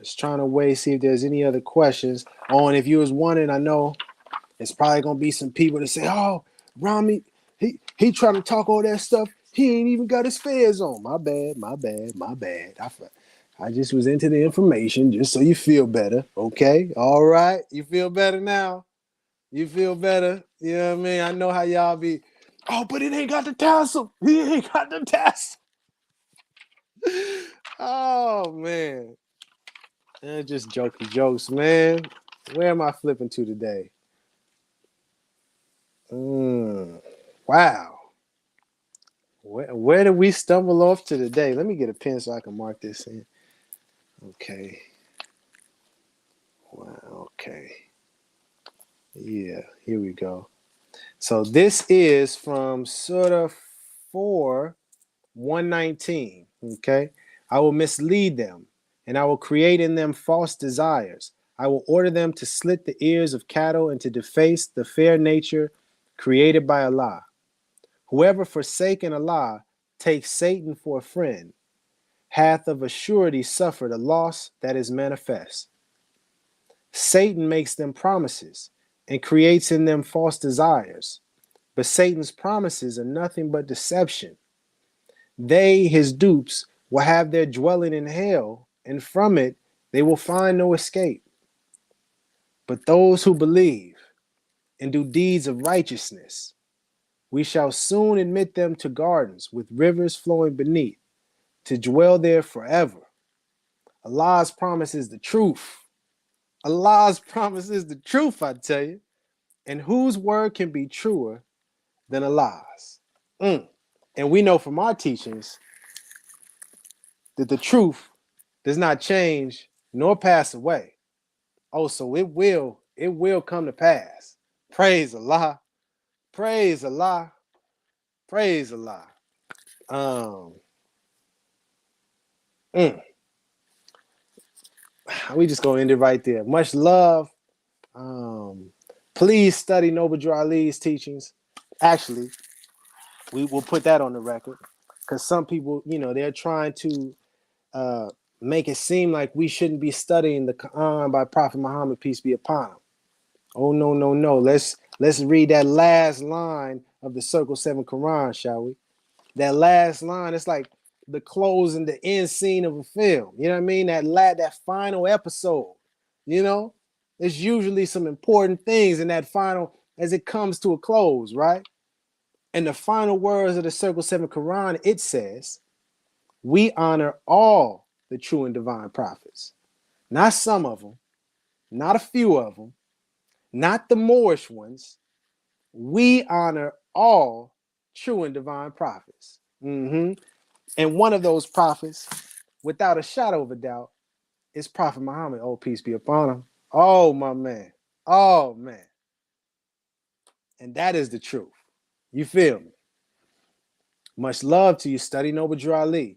see if there's any other questions. Oh, and if you was wondering, I know it's probably gonna be some people that say, oh, Rami, he trying to talk all that stuff. He ain't even got his fez on. My bad. I just was into the information just so you feel better. Okay. All right. You feel better now? You feel better? You know what I mean? I know how y'all be. Oh, but it ain't got the tassel. He ain't got the tassel. Oh, man. Just jokey jokes, man. Where am I flipping to today? Wow. Where did we stumble off to today? Let me get a pen so I can mark this in. Okay. Wow. Okay. Yeah, here we go. So this is from Surah 4, 119. Okay. I will mislead them, and I will create in them false desires. I will order them to slit the ears of cattle and to deface the fair nature created by Allah. Whoever forsaken Allah takes Satan for a friend, hath of a surety suffered a loss that is manifest. Satan makes them promises and creates in them false desires, but Satan's promises are nothing but deception. They, his dupes, will have their dwelling in hell, and from it they will find no escape. But those who believe and do deeds of righteousness, we shall soon admit them to gardens with rivers flowing beneath, to dwell there forever. Allah's promise is the truth. Allah's promise is the truth, I tell you. And whose word can be truer than Allah's? And we know from our teachings that the truth does not change nor pass away. Oh, so it will come to pass. Praise Allah. Praise Allah. Praise Allah. Mm, we just gonna end it right there. Much love. Please study Noble Drew Ali's teachings. Actually, we will put that on the record because some people, they're trying to make it seem like we shouldn't be studying the Quran by Prophet Muhammad, peace be upon him. Oh, no, no, no. Let's read that last line of the Circle 7 Quran, shall we? That last line, it's like the close and the end scene of a film. You know what I mean? That final episode, there's usually some important things in that final as it comes to a close, right? And the final words of the Circle 7 Quran, it says, we honor all the true and divine prophets. Not some of them, not a few of them, not the Moorish ones. We honor all true and divine prophets. And one of those prophets, without a shadow of a doubt, is Prophet Muhammad, oh, peace be upon him. Oh, my man. Oh, man. And that is the truth. You feel me? Much love to you. Study Noble Drew Ali.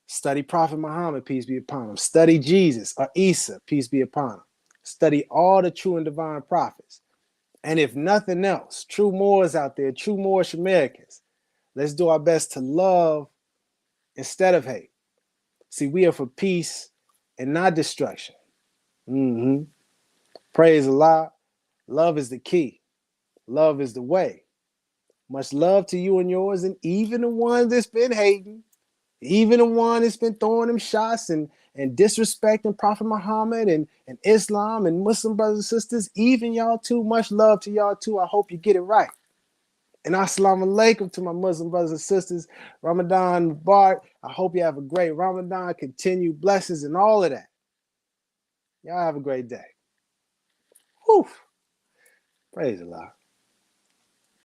Study Prophet Muhammad, peace be upon him. Study Jesus or Isa, peace be upon him. Study all the true and divine prophets. And if nothing else, true Moors out there, true Moorish Americans, let's do our best to love instead of hate. See, we are for peace and not destruction. Praise Allah. Love is the key. Love is the way. Much love to you and yours, and even the ones that's been hating, even the one that's been throwing them shots and disrespecting Prophet Muhammad and Islam and Muslim brothers and sisters, even y'all too. Much love to y'all too. I hope you get it right. And assalamu alaikum to my Muslim brothers and sisters. Ramadan Mubarak. I hope you have a great Ramadan, continued blessings and all of that. Y'all have a great day. Whew. Praise Allah.